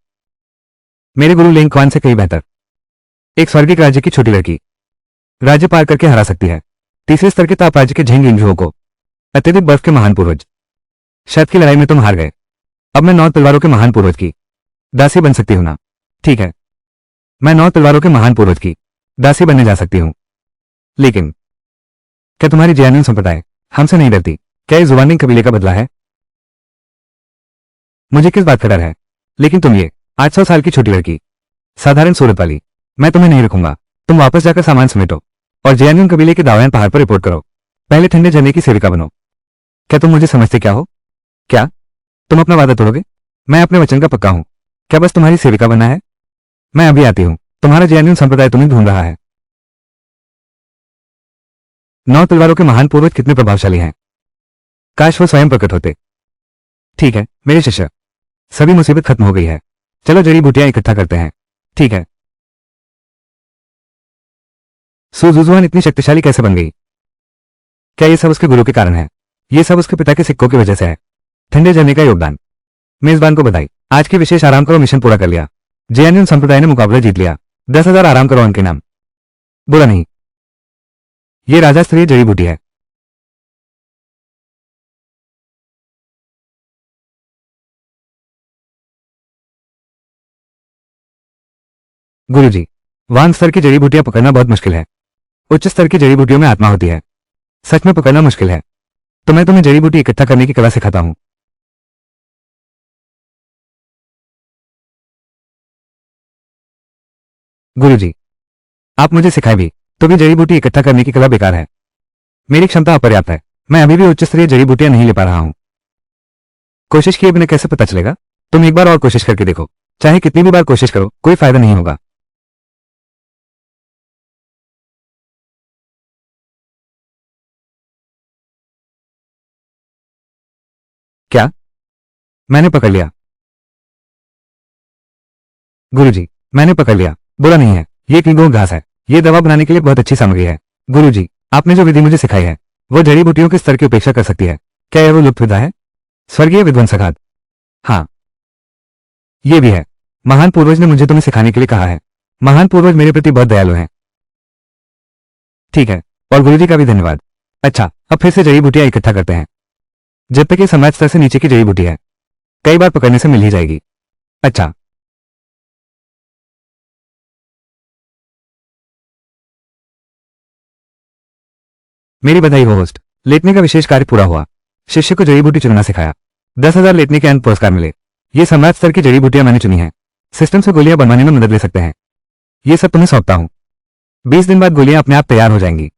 मेरे गुरु लिंग क्वान से कहीं बेहतर। एक स्वर्गीय राज्य की छोटी लड़की राज्य पार करके हरा सकती है तीसरे स्तर के ताप राज्य के झेंग लिंगजुओ को। अत्यधिक बर्फ के महान पूर्वज। शत की लड़ाई में तुम हार गए। अब मैं 9 तलवारों के महान पूर्वज की दासी बन सकती हूं ना? ठीक है, मैं 9 तलवारों के महान पूर्वज की दासी बनने जा सकती हूं। लेकिन क्या तुम्हारी जेएनयू संप्रदाय हमसे नहीं डरती? क्या ये जुबानिंग कबीले का बदला है? मुझे किस बात का डर है? लेकिन तुम ये 800 साल की छोटी लड़की, साधारण सूरत वाली, मैं तुम्हें नहीं रखूंगा। तुम वापस जाकर सामान समेटो और जेएनयू कबीले के दावयान पहाड़ पर रिपोर्ट करो। पहले ठंडे झरने की सेविका बनो। क्या तुम मुझे समझते क्या हो? क्या तुम अपना वादा तोड़ोगे? मैं अपने वचन का पक्का हूं। क्या बस तुम्हारी सेविका बनना है? मैं अभी आती हूं। तुम्हारा जेएनयू संप्रदाय तुम्हें ढूंढ रहा है। 9 तलवारों के महान पूर्वज कितने प्रभावशाली हैं। काश वो स्वयं प्रकट होते। ठीक है मेरे शिष्य, सभी मुसीबत खत्म हो गई है। चलो जड़ी बूटियां इकट्ठा करते हैं। ठीक है। सुजुजुआन इतनी शक्तिशाली कैसे बन गई? क्या ये सब उसके गुरु के कारण है? ये सब उसके पिता के सिक्कों की वजह से है। ठंडे झरने का योगदान। मेजबान को बधाई, आज के विशेष आराम करो मिशन पूरा कर लिया। जेएनयू संप्रदाय ने मुकाबला जीत लिया। 10,000 आराम करो उनके नाम। बुरा नहीं, ये राजा स्तरीय जड़ी बूटी है। गुरुजी, वान स्तर की जड़ी बूटियां पकड़ना बहुत मुश्किल है। उच्च स्तर की जड़ी बूटियों में आत्मा होती है। सच में पकड़ना मुश्किल है। तो मैं तुम्हें जड़ी बूटी इकट्ठा करने की कला सिखाता हूं। गुरुजी, आप मुझे सिखाए भी तो भी जड़ी बूटी इकट्ठा करने की कला बेकार है। मेरी क्षमता अपर्याप्त है। मैं अभी भी उच्च स्तरीय जड़ी बूटियां नहीं ले पा रहा हूं। कोशिश किए बिना कैसे पता चलेगा? तुम एक बार और कोशिश करके देखो। चाहे कितनी भी बार कोशिश करो, कोई फायदा नहीं होगा। क्या? मैंने पकड़ लिया। गुरुजी, मैंने पकड़ लिया। बुरा नहीं है, ये किंगोंग घास है। ये दवा बनाने के लिए बहुत अच्छी सामग्री है। गुरुजी, आपने जो विधि मुझे सिखाई है वो जड़ी बूटियों के स्तर की उपेक्षा कर सकती है। क्या यह वो लुप्त विधा है? स्वर्गीय विध्वंसघात। हाँ, ये भी है। महान पूर्वज ने मुझे तुम्हें सिखाने के लिए कहा है। महान पूर्वज मेरे प्रति बहुत दयालु हैं। ठीक है, और गुरुजी का भी धन्यवाद। अच्छा, अब फिर से जड़ी बूटियां इकट्ठा करते हैं। जब तक ये समाज स्तर से नीचे की जड़ी बूटी है, कई बार पकड़ने से मिल ही जाएगी। अच्छा, मेरी बधाई हो होस्ट। लेटने का विशेष कार्य पूरा हुआ। शिष्य को जड़ी बूटी चुनना सिखाया। 10,000 लेटने के अंत पुरस्कार मिले। ये सम्राट स्तर की जड़ी बूटियां मैंने चुनी हैं। सिस्टम से गोलियां बनवाने में मदद ले सकते हैं। ये सब तुम्हें सौंपता हूं। 20 दिन बाद गोलियां अपने आप तैयार हो जाएंगी।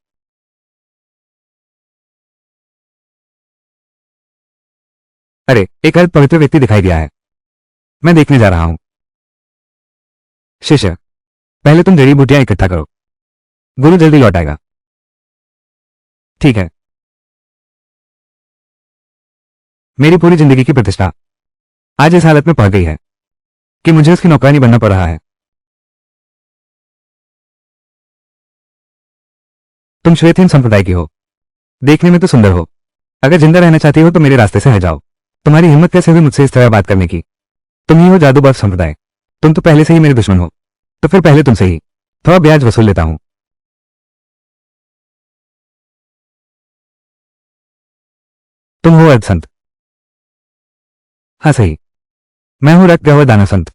अरे, एक अर्ध पवित्र व्यक्ति दिखाई दिया है। मैं देखने जा रहा हूं। शिष्य, पहले तुम जड़ी बूटियां इकट्ठा करो। गुरु जल्दी लौट आएगा। ठीक है। मेरी पूरी जिंदगी की प्रतिष्ठा आज इस हालत में पहुंच गई है कि मुझे उसकी नौकरानी बनना पड़ रहा है। तुम श्वेतहीन संप्रदाय की हो। देखने में तो सुंदर हो। अगर जिंदा रहना चाहती हो तो मेरे रास्ते से हट जाओ। तुम्हारी हिम्मत कैसे हुई मुझसे इस तरह बात करने की? तुम ही हो जादू बर्फ संप्रदाय। तुम तो पहले से ही मेरे दुश्मन हो, तो फिर पहले तुमसे ही थोड़ा ब्याज वसूल लेता हूं। तुम हो अर्धसंत? हाँ सही, मैं हूं रक्त गहवर दानव संत।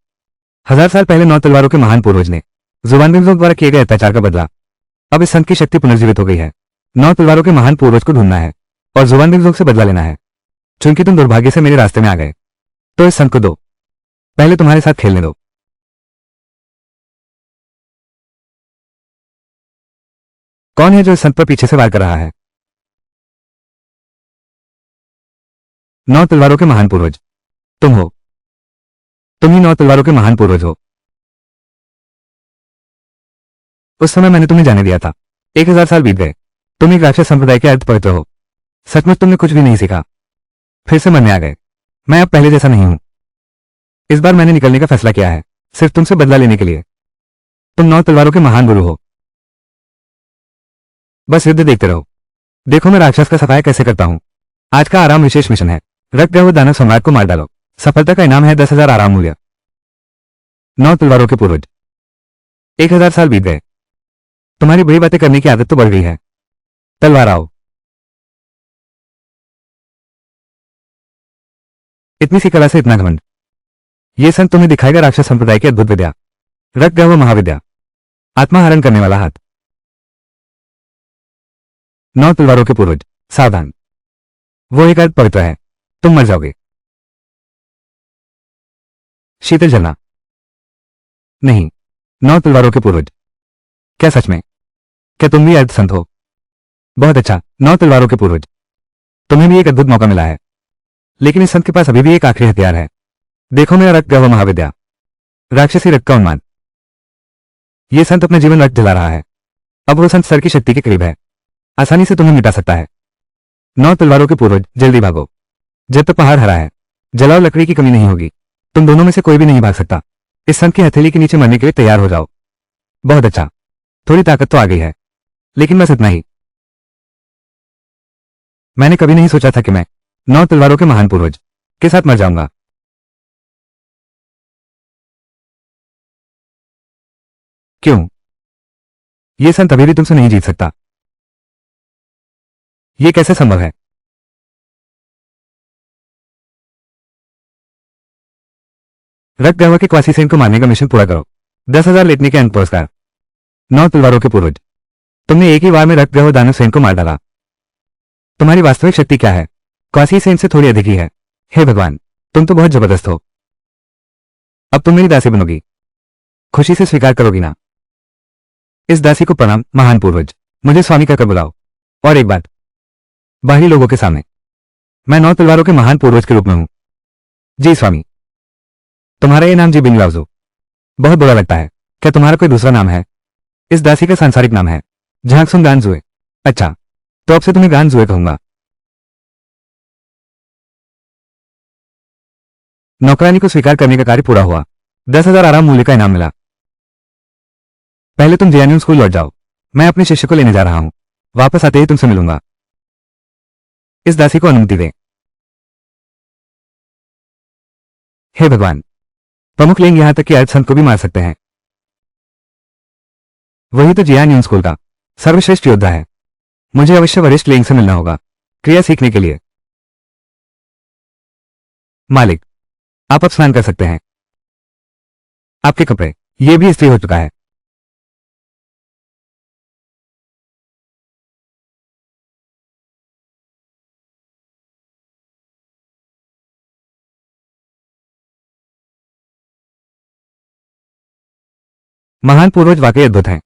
1000 साल पहले 9 तलवारों के महान पूर्वज ने जुबानबिंदुओं द्वारा किए गए अत्याचार का बदला। अब इस संत की शक्ति पुनर्जीवित हो गई है। 9 तलवारों के महान पूर्वज को ढूंढना है और जुबानबिंदुओं से बदला लेना है। चूंकि तुम दुर्भाग्य से मेरे रास्ते में आ गए, तो इस संत को दो, पहले तुम्हारे साथ खेलने दो। कौन है जो इस संत पर पीछे से वार कर रहा है? 9 तलवारों के महान पूर्वज तुम हो। तुम ही 9 तलवारों के महान पूर्वज हो। उस समय मैंने तुम्हें जाने दिया था। 1000 साल बीत गए। तुम एक राक्षस संप्रदाय के अर्ध पवित्र हो। सचमुच तुमने कुछ भी नहीं सीखा, फिर से मन में आ गए। मैं अब पहले जैसा नहीं हूं। इस बार मैंने निकलने का फैसला किया है, सिर्फ तुमसे बदला लेने के लिए। तुम 9 तलवारों के महान गुरु हो। बस युद्ध देखते रहो। देखो मैं राक्षस का सफाया कैसे करता हूं। आज का आराम विशेष मिशन है। रक्त गहवर दानव सम्राट को मार डालो। सफलता का इनाम है 10,000 आराम मूल्य। 9 तलवारों के पूर्वज 1000 साल बीत गए। तुम्हारी बुरी बातें करने की आदत तो बढ़ गई है। तलवार आओ। इतनी सी कला से इतना घमंड। यह संत तुम्हें दिखाएगा राक्षस संप्रदाय की अद्भुत विद्या, रक्त गहवर महाविद्या, आत्माहरण करने वाला हाथ। 9 तलवारों के पूर्वज सावधान, वो एक अर्ध पवित्र है। तुम मर जाओगे। शीतल जलना नहीं। 9 तलवारों के पूर्वज क्या सच में? क्या तुम भी अर्ध संत हो? बहुत अच्छा। 9 तलवारों के पूर्वज तुम्हें भी एक अद्भुत मौका मिला है, लेकिन इस संत के पास अभी भी एक आखिरी हथियार है। देखो मेरा रक्त गहवर महाविद्या, राक्षसी रक्त का उन्माद। यह संत अपना जीवन रक्त जला रहा है। अब वो संत सर की शक्ति के करीब है, आसानी से तुम्हें मिटा सकता है। 9 तलवारों के पूर्वज जल्दी भागो, जब तक पहाड़ हरा है। जलाओ, लकड़ी की कमी नहीं होगी। तुम दोनों में से कोई भी नहीं भाग सकता। इस संत की हथेली के नीचे मरने के लिए तैयार हो जाओ। बहुत अच्छा, थोड़ी ताकत तो आ गई है, लेकिन बस इतना ही। मैंने कभी नहीं सोचा था कि मैं 9 तलवारों के महान पूर्वज के साथ मर जाऊंगा। क्यों? यह संत अभी भी तुमसे नहीं जीत सकता। यह कैसे संभव है? रक्त गहवर के क्वासी सेन को मारने का मिशन पूरा करो। 10,000 लेटने के अंक पुरस्कार। 9 तलवारों के पूर्वज तुमने एक ही बार में रक्त गहवर दानव सेन को मार डाला। तुम्हारी वास्तविक शक्ति क्या है? क्वासी सेन से थोड़ी अधिक ही है। हे भगवान, तुम तो बहुत जबरदस्त हो। अब तुम मेरी दासी बनोगी, खुशी से स्वीकार करोगी ना? इस दासी को प्रणाम महान पूर्वज, मुझे स्वामी कहकर बुलाओ। और एक बात, बाहरी लोगों के सामने मैं 9 तलवारों के महान पूर्वज के रूप में हूं। जी स्वामी। तुम्हारा ये नाम जी बिन लावजो बहुत बुरा लगता है। क्या तुम्हारा कोई दूसरा नाम है? इस दासी का सांसारिक नाम है झांगसुन गानजुए। अच्छा, तो अब से तुम्हें गानजुए कहूंगा। नौकरानी को स्वीकार करने का कार्य पूरा हुआ। 10,000 आराम मूल्य का इनाम मिला। पहले तुम जेएनयू स्कूल लौट जाओ, मैं अपने शिष्य को लेने जा रहा हूं। वापस आते ही तुमसे मिलूंगा। इस दासी को अनुमति दे। हे भगवान, प्रमुख लिंग यहां तक कि अर्धसंत को भी मार सकते हैं। वही तो जेएनयू स्कूल का सर्वश्रेष्ठ योद्धा है। मुझे अवश्य वरिष्ठ लिंग से मिलना होगा क्रिया सीखने के लिए। मालिक, आप अब स्नान कर सकते हैं। आपके कपड़े, ये भी इस्त्री हो चुका है। महान पूर्वज वाकई अद्भुत हैं,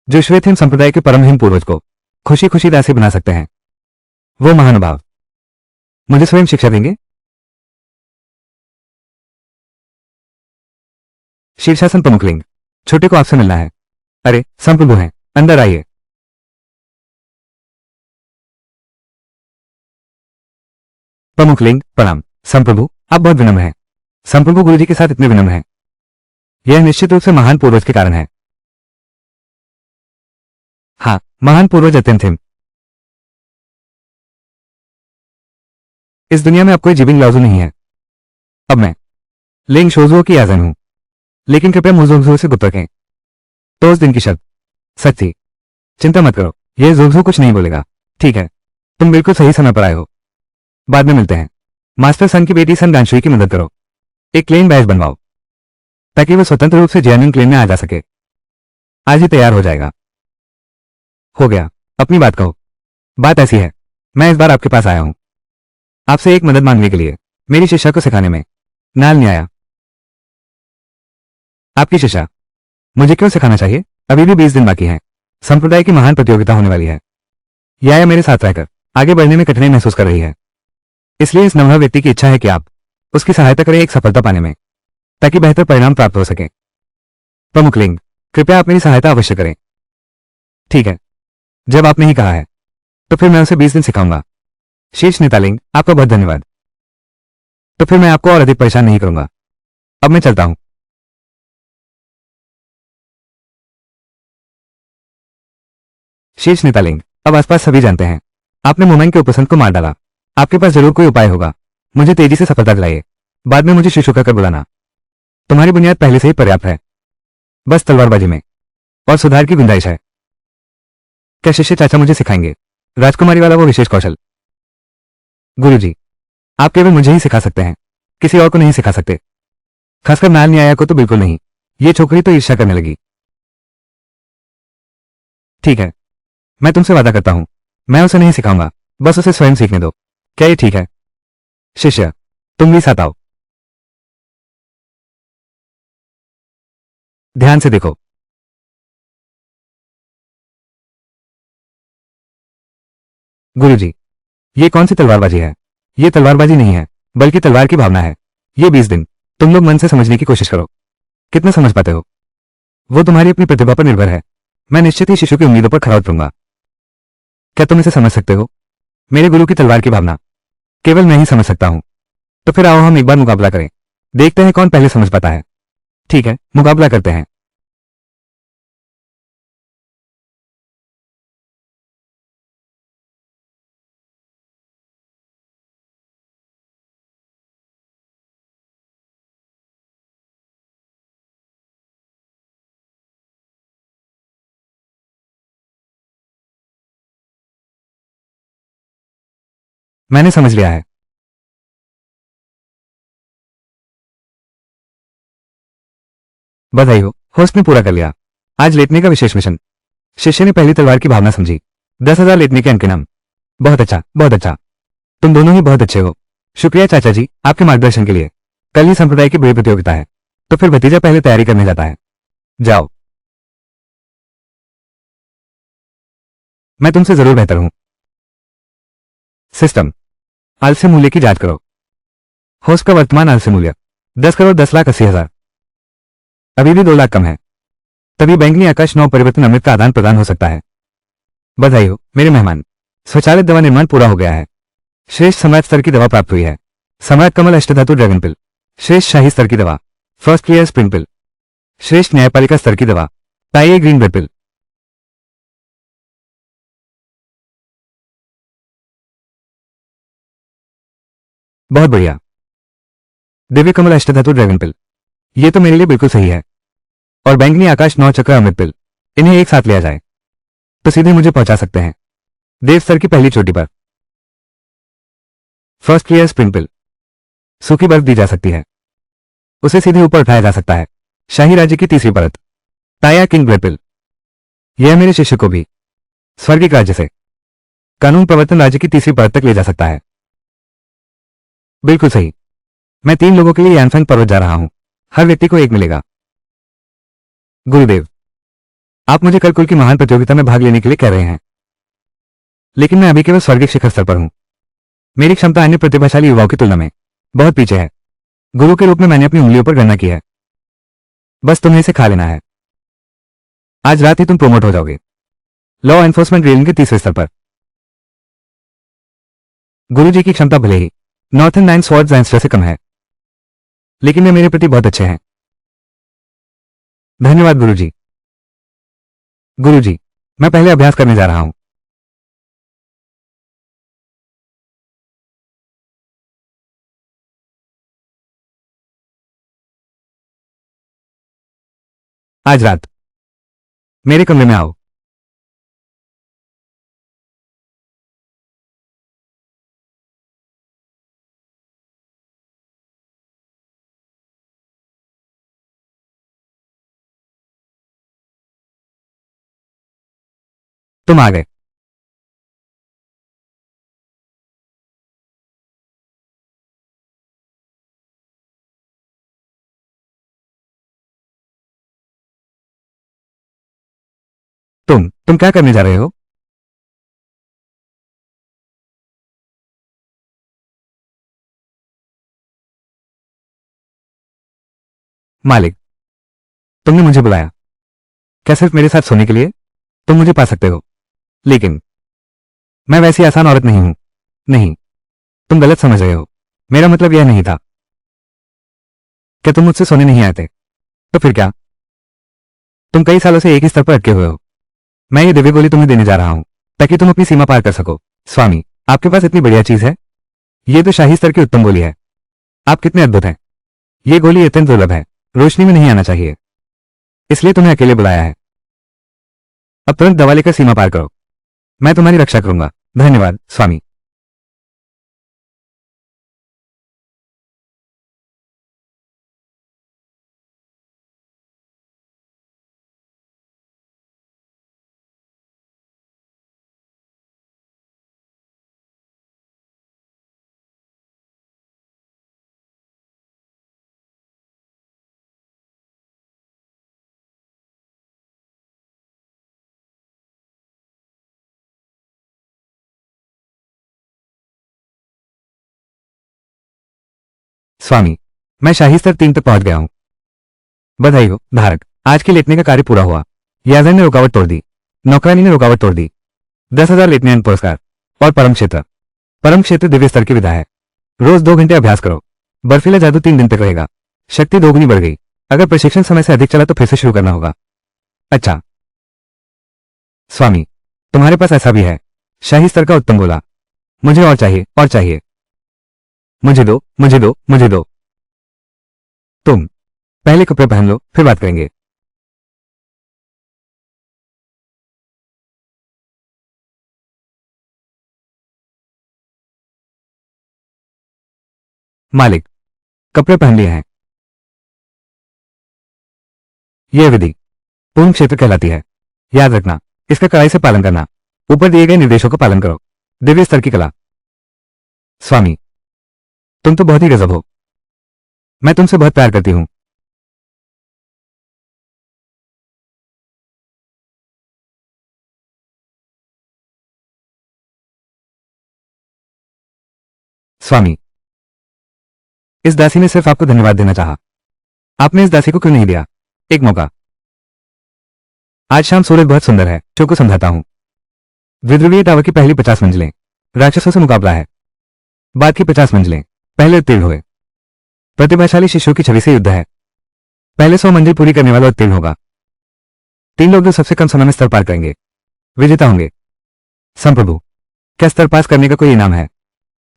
जो श्वेत हिम संप्रदाय के परम हिम पूर्वज को खुशी खुशी दासी बना सकते हैं। वो महानुभाव मुझे स्वयं शिक्षा देंगे। शीर्षासन प्रमुख लिंग, छोटे को आपसे मिलना है। अरे संप्रभु हैं, अंदर आइए। प्रमुख लिंग प्रणाम। संप्रभु, आप बहुत विनम्र हैं। संप्रभु गुरुजी के साथ इतने विनम्र हैं, यह निश्चित रूप से महान पूर्वज के कारण है। हाँ, महान पूर्वज अत्यंत हिम। इस दुनिया में अब कोई जीविंग लाउजू नहीं है। अब मैं लिंग शोजुओ की याजन हूं। लेकिन कृपया मुंह जोर से गुप्त रखें। तो उस दिन की शर्त सच थी। चिंता मत करो, यह जोर कुछ नहीं बोलेगा। ठीक है, तुम बिल्कुल सही समय पर आए हो। बाद में मिलते हैं। मास्टर सन की बेटी सन गांशुई की मदद करो। एक क्लेन बैच बनवाओ ताकि वह स्वतंत्र रूप से जेन्युइन क्लेन में आ जा सके। आज ही तैयार हो जाएगा। हो गया, अपनी बात कहो। बात ऐसी है, मैं इस बार आपके पास आया हूं आपसे एक मदद मांगने के लिए। मेरी शिक्षा को सिखाने में नाल नहीं आया। आपकी शिक्षा मुझे क्यों सिखाना चाहिए? अभी भी 20 दिन बाकी हैं। संप्रदाय की महान प्रतियोगिता होने वाली है। याया मेरे साथ रहकर आगे बढ़ने में कठिनाई महसूस कर रही है। इसलिए इस नवह व्यक्ति की इच्छा है कि आप उसकी सहायता करें एक सफलता पाने में, ताकि बेहतर परिणाम प्राप्त हो सके। प्रमुख लिंग, कृपया आप मेरी सहायता अवश्य करें। ठीक है, जब आपने ही कहा है तो फिर मैं उसे 20 दिन सिखाऊंगा। शीर्ष नेता लिंग, आपका बहुत धन्यवाद। तो फिर मैं आपको और अधिक परेशान नहीं करूंगा। अब मैं चलता हूं। शीर्ष नेता लिंग, अब आसपास सभी जानते हैं आपने मोमेंट के उपसंत को मार डाला। आपके पास जरूर कोई उपाय होगा। मुझे तेजी से सफलता दिलाइए। बाद में मुझे शिशु कहकर बुलाना। तुम्हारी बुनियाद पहले से ही पर्याप्त है। बस तलवारबाजी में और सुधार की गुंजाइश है। क्या शिष्य चाचा मुझे सिखाएंगे राजकुमारी वाला वो विशेष कौशल? गुरुजी, आप केवल मुझे ही सिखा सकते हैं, किसी और को नहीं सिखा सकते। खासकर नाल न्याया को तो बिल्कुल नहीं। ये छोकरी तो ईर्ष्या करने लगी। ठीक है, मैं तुमसे वादा करता हूं, मैं उसे नहीं सिखाऊंगा। बस उसे स्वयं सीखने दो। क्या ये ठीक है? शिष्य, तुम भी साथ आओ। ध्यान से देखो। गुरुजी, ये कौन सी तलवारबाजी है? ये तलवारबाजी नहीं है, बल्कि तलवार की भावना है। ये 20 दिन तुम लोग मन से समझने की कोशिश करो। कितना समझ पाते हो वो तुम्हारी अपनी प्रतिभा पर निर्भर है। मैं निश्चित ही शिशु की उम्मीदों पर खरा उतरूंगा। क्या तुम इसे समझ सकते हो? मेरे गुरु की तलवार की भावना केवल मैं ही समझ सकता हूं। तो फिर आओ हम एक बार मुकाबला करें। देखते हैं कौन पहले समझ पाता है। ठीक है, मुकाबला करते हैं। मैंने समझ लिया है। बधाई हो, होस्ट ने पूरा कर लिया आज लेटने का विशेष मिशन। शिष्य ने पहली तलवार की भावना समझी। 10,000 लेटने के अंक के नाम। बहुत अच्छा, बहुत अच्छा। तुम दोनों ही बहुत अच्छे हो। शुक्रिया चाचा जी आपके मार्गदर्शन के लिए। कल ही संप्रदाय की बड़ी प्रतियोगिता है, तो फिर भतीजा पहले तैयारी करने जाता है। जाओ, मैं तुमसे जरूर बेहतर हूं। सिस्टम, आलस्य मूल्य की जांच करो। होस्ट का वर्तमान आलस्य मूल्य 10,10,80,000। अभी भी 2 लाख कम है। तभी बैंगनी आकाश 9 परिवर्तन अमृत का आदान प्रदान हो सकता है। बधाई हो मेरे मेहमान। स्वचालित दवा निर्माण पूरा हो गया है। श्रेष्ठ सम्राट स्तर की दवा प्राप्त हुई है। सम्राट कमल अष्टधातु ड्रैगन पिल। श्रेष्ठ शाही स्तर की दवा फर्स्ट क्लियर स्प्रिंग पिल। श्रेष्ठ न्यायपालिका स्तर की दवा टाइए ग्रीन ब्रेड पिल। बहुत बढ़िया। दिव्य कमल अष्टधातु ड्रैगन पिल, ये तो मेरे लिए बिल्कुल सही है। और बैंगनी आकाश 9 चक्र अमृत पिल, इन्हें एक साथ लिया जाए तो सीधे मुझे पहुंचा सकते हैं देव स्तर की पहली चोटी पर। फर्स्ट क्लियर स्प्रिंग पिल, सूखी बर्फ दी जा सकती है, उसे सीधे ऊपर उठाया जा सकता है। शाही राज्य की तीसरी परत टाया किंग ब्रेड पिल, यह मेरे शिष्य को भी स्वर्गिक राज्य से कानून प्रवर्तन राज्य की तीसरी परत तक ले जा सकता है। बिल्कुल सही। मैं 3 लोगों के लिए यानफेंग पर्वत जा रहा हूं। हर व्यक्ति को एक मिलेगा। गुरुदेव, आप मुझे कल कुल की महान प्रतियोगिता में भाग लेने के लिए कह रहे हैं, लेकिन मैं अभी केवल स्वर्गिक शिखर स्तर पर हूं। मेरी क्षमता अन्य प्रतिभाशाली युवाओं की तुलना में बहुत पीछे है। गुरु के रूप में मैंने अपनी उंगलियों पर गणना की है। बस तुम्हें इसे खा लेना है। आज रात ही तुम प्रोमोट हो जाओगे लॉ एनफोर्समेंट रेलिंग के तीसरे स्तर पर। गुरु जी की क्षमता भले ही नॉर्थन नाइन स्वॉर्ड्स एंस्टर से कम है, लेकिन वे मेरे प्रति बहुत अच्छे हैं। धन्यवाद गुरु जी। गुरु जी, मैं पहले अभ्यास करने जा रहा हूं। आज रात मेरे कमरे में आओ। तुम आ गए। तुम क्या करने जा रहे हो? मालिक, तुमने मुझे बुलाया। क्या सिर्फ मेरे साथ सोने के लिए? तुम मुझे पा सकते हो, लेकिन मैं वैसी आसान औरत नहीं हूं। नहीं, तुम गलत समझ रहे हो। मेरा मतलब यह नहीं था। क्या तुम मुझसे सोने नहीं आते? तो फिर क्या? तुम कई सालों से एक ही स्तर पर अटके हुए हो। मैं ये दिव्य गोली तुम्हें देने जा रहा हूं, ताकि तुम अपनी सीमा पार कर सको। स्वामी, आपके पास इतनी बढ़िया चीज है। ये तो शाही स्तर की उत्तम गोली है। आप कितने अद्भुत हैं। ये गोली अत्यंत दुर्लभ है, रोशनी में नहीं आना चाहिए, इसलिए तुम्हें अकेले बुलाया है। अब तुरंत दवा लेकर सीमा पार करो। मैं तुम्हारी रक्षा करूंगा। धन्यवाद स्वामी। स्वामी, मैं शाही स्तर 3 तक पहुंच गया हूं। बधाई हो धारक, आज के लेटने का कार्य पूरा हुआ। याजन ने रुकावट तोड़ दी। नौकरानी ने रुकावट तोड़ दी। 10,000 लेटनेंट पुरस्कार और परम क्षेत्र दिव्य स्तर की विधा है। रोज 2 घंटे अभ्यास करो। बर्फीला जादू 3 दिन तक रहेगा। शक्ति दोगुनी बढ़ गई। अगर प्रशिक्षण समय से अधिक चला तो फिर से शुरू करना होगा। अच्छा स्वामी, तुम्हारे पास ऐसा भी है। शाही स्तर का उत्तम गोला। मुझे और चाहिए और चाहिए। मुझे दो, मुझे दो, मुझे दो। तुम पहले कपड़े पहन लो, फिर बात करेंगे। मालिक, कपड़े पहन लिए हैं। यह विधि पूर्ण क्षेत्र कहलाती है। याद रखना, इसका कड़ाई से पालन करना। ऊपर दिए गए निर्देशों का पालन करो। दिव्य स्तर की कला। स्वामी, तुम तो बहुत ही गजब हो। मैं तुमसे बहुत प्यार करती हूं। स्वामी, इस दासी ने सिर्फ आपको धन्यवाद देना चाहा। आपने इस दासी को क्यों नहीं दिया एक मौका? आज शाम सूरज बहुत सुंदर है। शो को समझाता हूं। विद्रुवीय टावर की पहली 50 मंजिलें राक्षसों से मुकाबला है। बाद की 50 मंजिलें पहले उत्तीर्ण हुए। प्रतिभाशाली शिष्यों की छवि से युद्ध है। पहले 100 मंजिल पूरी करने वाला उत्तीर्ण होगा। 3 लोग जो सबसे कम समय में स्तर पार करेंगे विजेता होंगे। संप्रभु, क्या स्तर पास करने का कोई इनाम है?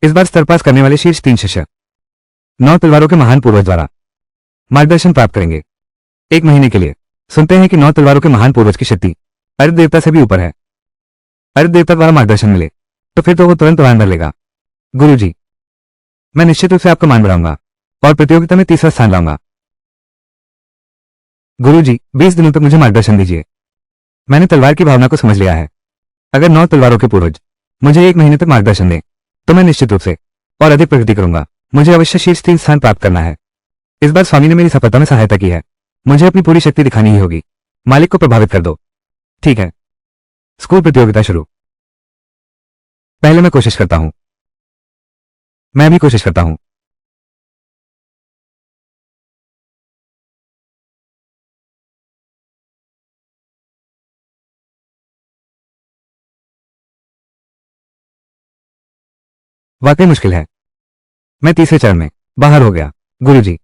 इस बार स्तर पास करने वाले शीर्ष 3 शिष्य 9 तलवारों के महान पूर्वज द्वारा मार्गदर्शन प्राप्त करेंगे 1 महीने के लिए। सुनते हैं कि 9 तलवारों के महान पूर्वज की शक्ति अर्ध देवता से भी ऊपर है। अर्ध देवता द्वारा मार्गदर्शन मिले तो फिर तो वो तुरंत उड़ान भर लेगा। गुरुजी, मैं निश्चित रूप से आपका मान बढ़ाऊंगा और प्रतियोगिता में तीसरा स्थान लाऊंगा। गुरुजी, 20 दिनों तक मुझे मार्गदर्शन दीजिए। मैंने तलवार की भावना को समझ लिया है। अगर 9 तलवारों के पूर्वज मुझे 1 महीने तक मार्गदर्शन दें तो मैं निश्चित रूप से और अधिक प्रगति करूंगा। मुझे अवश्य शीर्ष 3 स्थान प्राप्त करना है। इस बार स्वामी ने मेरी सफलता में सहायता की है। मुझे अपनी पूरी शक्ति दिखानी ही होगी। मालिक को प्रभावित कर दो। ठीक है, स्कूल प्रतियोगिता शुरू। पहले मैं कोशिश करता हूं। मैं भी कोशिश करता हूं। वाकई मुश्किल है। मैं तीसरे चरण में बाहर हो गया। गुरुजी,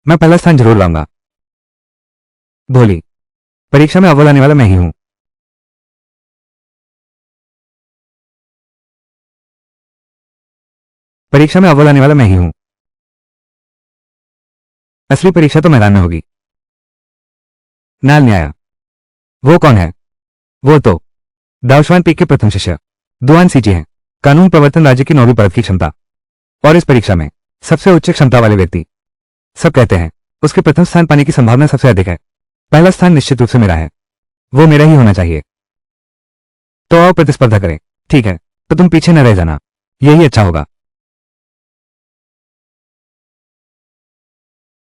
मैं पहला स्थान जरूर लाऊंगा। भोली, परीक्षा में अव्वल आने वाला मैं ही हूं। परीक्षा में अव्वल आने वाला मैं ही हूं। असली परीक्षा तो मैदान में होगी। नाल न्याया। वो कौन है? वो तो दाउशवान पीक के प्रथम शिष्य दुआन सीजी हैं। कानून प्रवर्तन राज्य की 9वीं परत की क्षमता और इस परीक्षा में सबसे उच्च क्षमता वाले व्यक्ति। सब कहते हैं उसके प्रथम स्थान पाने की संभावना सबसे अधिक है। पहला स्थान निश्चित रूप से मेरा है। वो मेरा ही होना चाहिए। तो आओ प्रतिस्पर्धा करें। ठीक है, तो तुम पीछे न रह जाना, यही अच्छा होगा।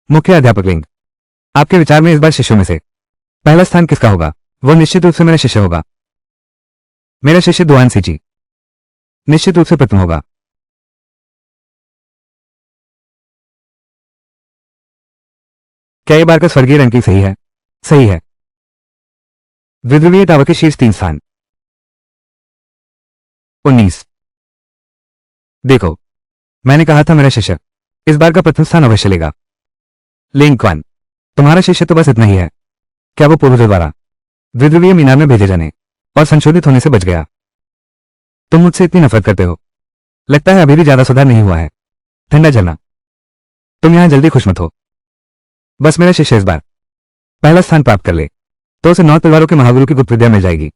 मुख्य अध्यापक लिंग। आपके विचार में इस बार शिष्यों में से पहला स्थान किसका होगा? वो निश्चित रूप से मेरा शिष्य होगा। मेरा शिष्य दुआन सीजी निश्चित रूप से प्रथम होगा। क्या ये बार का स्वर्गीय रैंकिंग सही है? सही है। द्विध्रुवीय दावा के शीर्ष 3 स्थान। 19। देखो, मैंने कहा था मेरा शिष्य इस बार का प्रथम स्थान अवश्य लेगा। लिंक 1। तुम्हारा शिष्य तो बस इतना ही है। क्या वो पूर्वजों द्वारा द्विध्रुवीय मीनार में भेजे जाने और संशोधित होने से बच गया? तुम मुझसे इतनी नफरत करते हो, लगता है अभी भी ज्यादा सुधार नहीं हुआ है। ठंडा जलना। तुम यहां जल्दी खुश मत हो। बस मेरा शिष्य इस बार पहला स्थान प्राप्त कर ले तो उसे 9 तलवारों के महागुरु की गुप्त विद्या मिल जाएगी।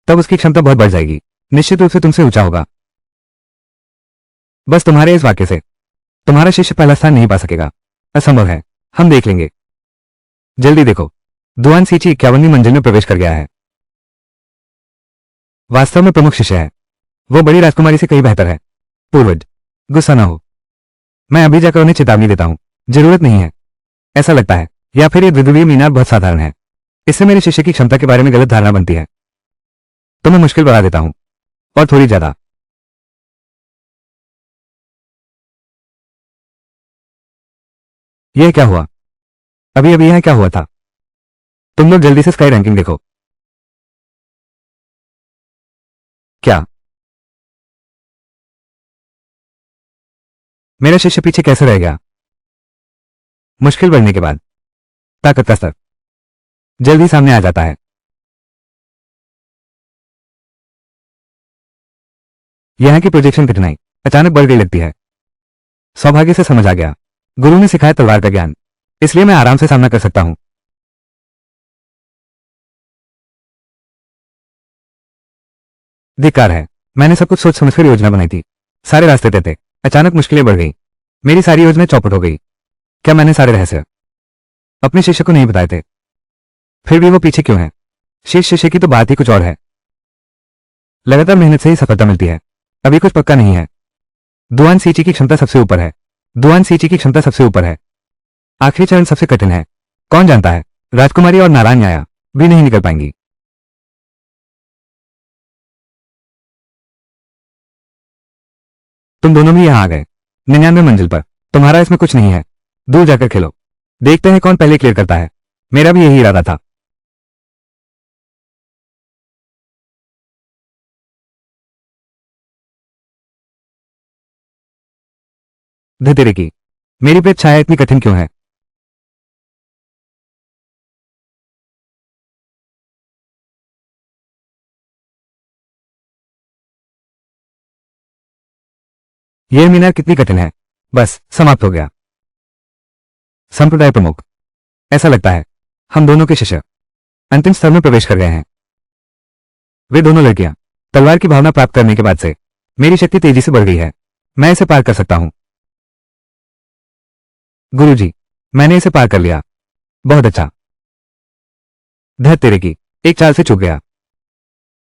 तब उसकी क्षमता बहुत बढ़ जाएगी, निश्चित रूप से तुमसे ऊंचा होगा। बस तुम्हारे इस वाक्य से तुम्हारा शिष्य पहला स्थान नहीं पा सकेगा, असंभव है। हम देख लेंगे। जल्दी देखो, दुआन सीची 51वीं मंजिल में प्रवेश कर गया है। वास्तव में प्रमुख शिष्य है। वो बड़ी राजकुमारी से कहीं बेहतर है। पूर्वज, गुस्सा ना हो। मैं अभी जाकर उन्हें चेतावनी देता हूं। जरूरत नहीं है, ऐसा लगता है, या फिर ये द्विध्रुवीय मीनार बहुत साधारण है। इससे मेरे शिष्य की क्षमता के बारे में गलत धारणा बनती है। तो मैं मुश्किल बढ़ा देता हूं, और थोड़ी ज्यादा। यह क्या हुआ? अभी अभी यह क्या हुआ था? तुम लोग जल्दी से स्काई रैंकिंग देखो। क्या मेरा शिष्य पीछे कैसे रह गया? मुश्किल बढ़ने के बाद ताकत का स्तर जल्दी सामने आ जाता है। यहां की प्रोजेक्शन कठिनाई अचानक बढ़ गई लगती है। सौभाग्य से समझ आ गया। गुरु ने सिखाया तलवार का ज्ञान, इसलिए मैं आराम से सामना कर सकता हूं। धिक्कार है, मैंने सब कुछ सोच समझकर योजना बनाई थी। सारे रास्ते तय थे, अचानक मुश्किलें बढ़ गई। मेरी सारी योजना चौपट हो गई। क्या मैंने सारे रहस्य अपने शिष्य को नहीं बताए थे? फिर भी वो पीछे क्यों है? शेष शिष्य की तो बात ही कुछ और है। लगातार मेहनत से ही सफलता मिलती है, अभी कुछ पक्का नहीं है। दुआन सीची की क्षमता सबसे ऊपर है। दुआन सीची की क्षमता सबसे ऊपर है। आखिरी चरण सबसे कठिन है। कौन जानता है, राजकुमारी और नारायण न्याया भी नहीं निकल पाएंगी। तुम दोनों भी यहां आ गए 99 मंजिल पर। तुम्हारा इसमें कुछ नहीं है। दूर जाकर खेलो, देखते हैं कौन पहले क्लियर करता है। मेरा भी यही इरादा था। धतेरे की मेरी पे छाया इतनी कठिन क्यों है? यह मीनार कितनी कठिन है। बस समाप्त हो गया। संप्रदाय प्रमुख, ऐसा लगता है हम दोनों के शिष्य अंतिम स्तर में प्रवेश कर गए हैं। वे दोनों लड़कियां तलवार की भावना प्राप्त करने के बाद से मेरी शक्ति तेजी से बढ़ गई है। मैं इसे पार कर सकता हूं। गुरुजी, मैंने इसे पार कर लिया। बहुत अच्छा। धत तेरे की एक चाल से चूक गया।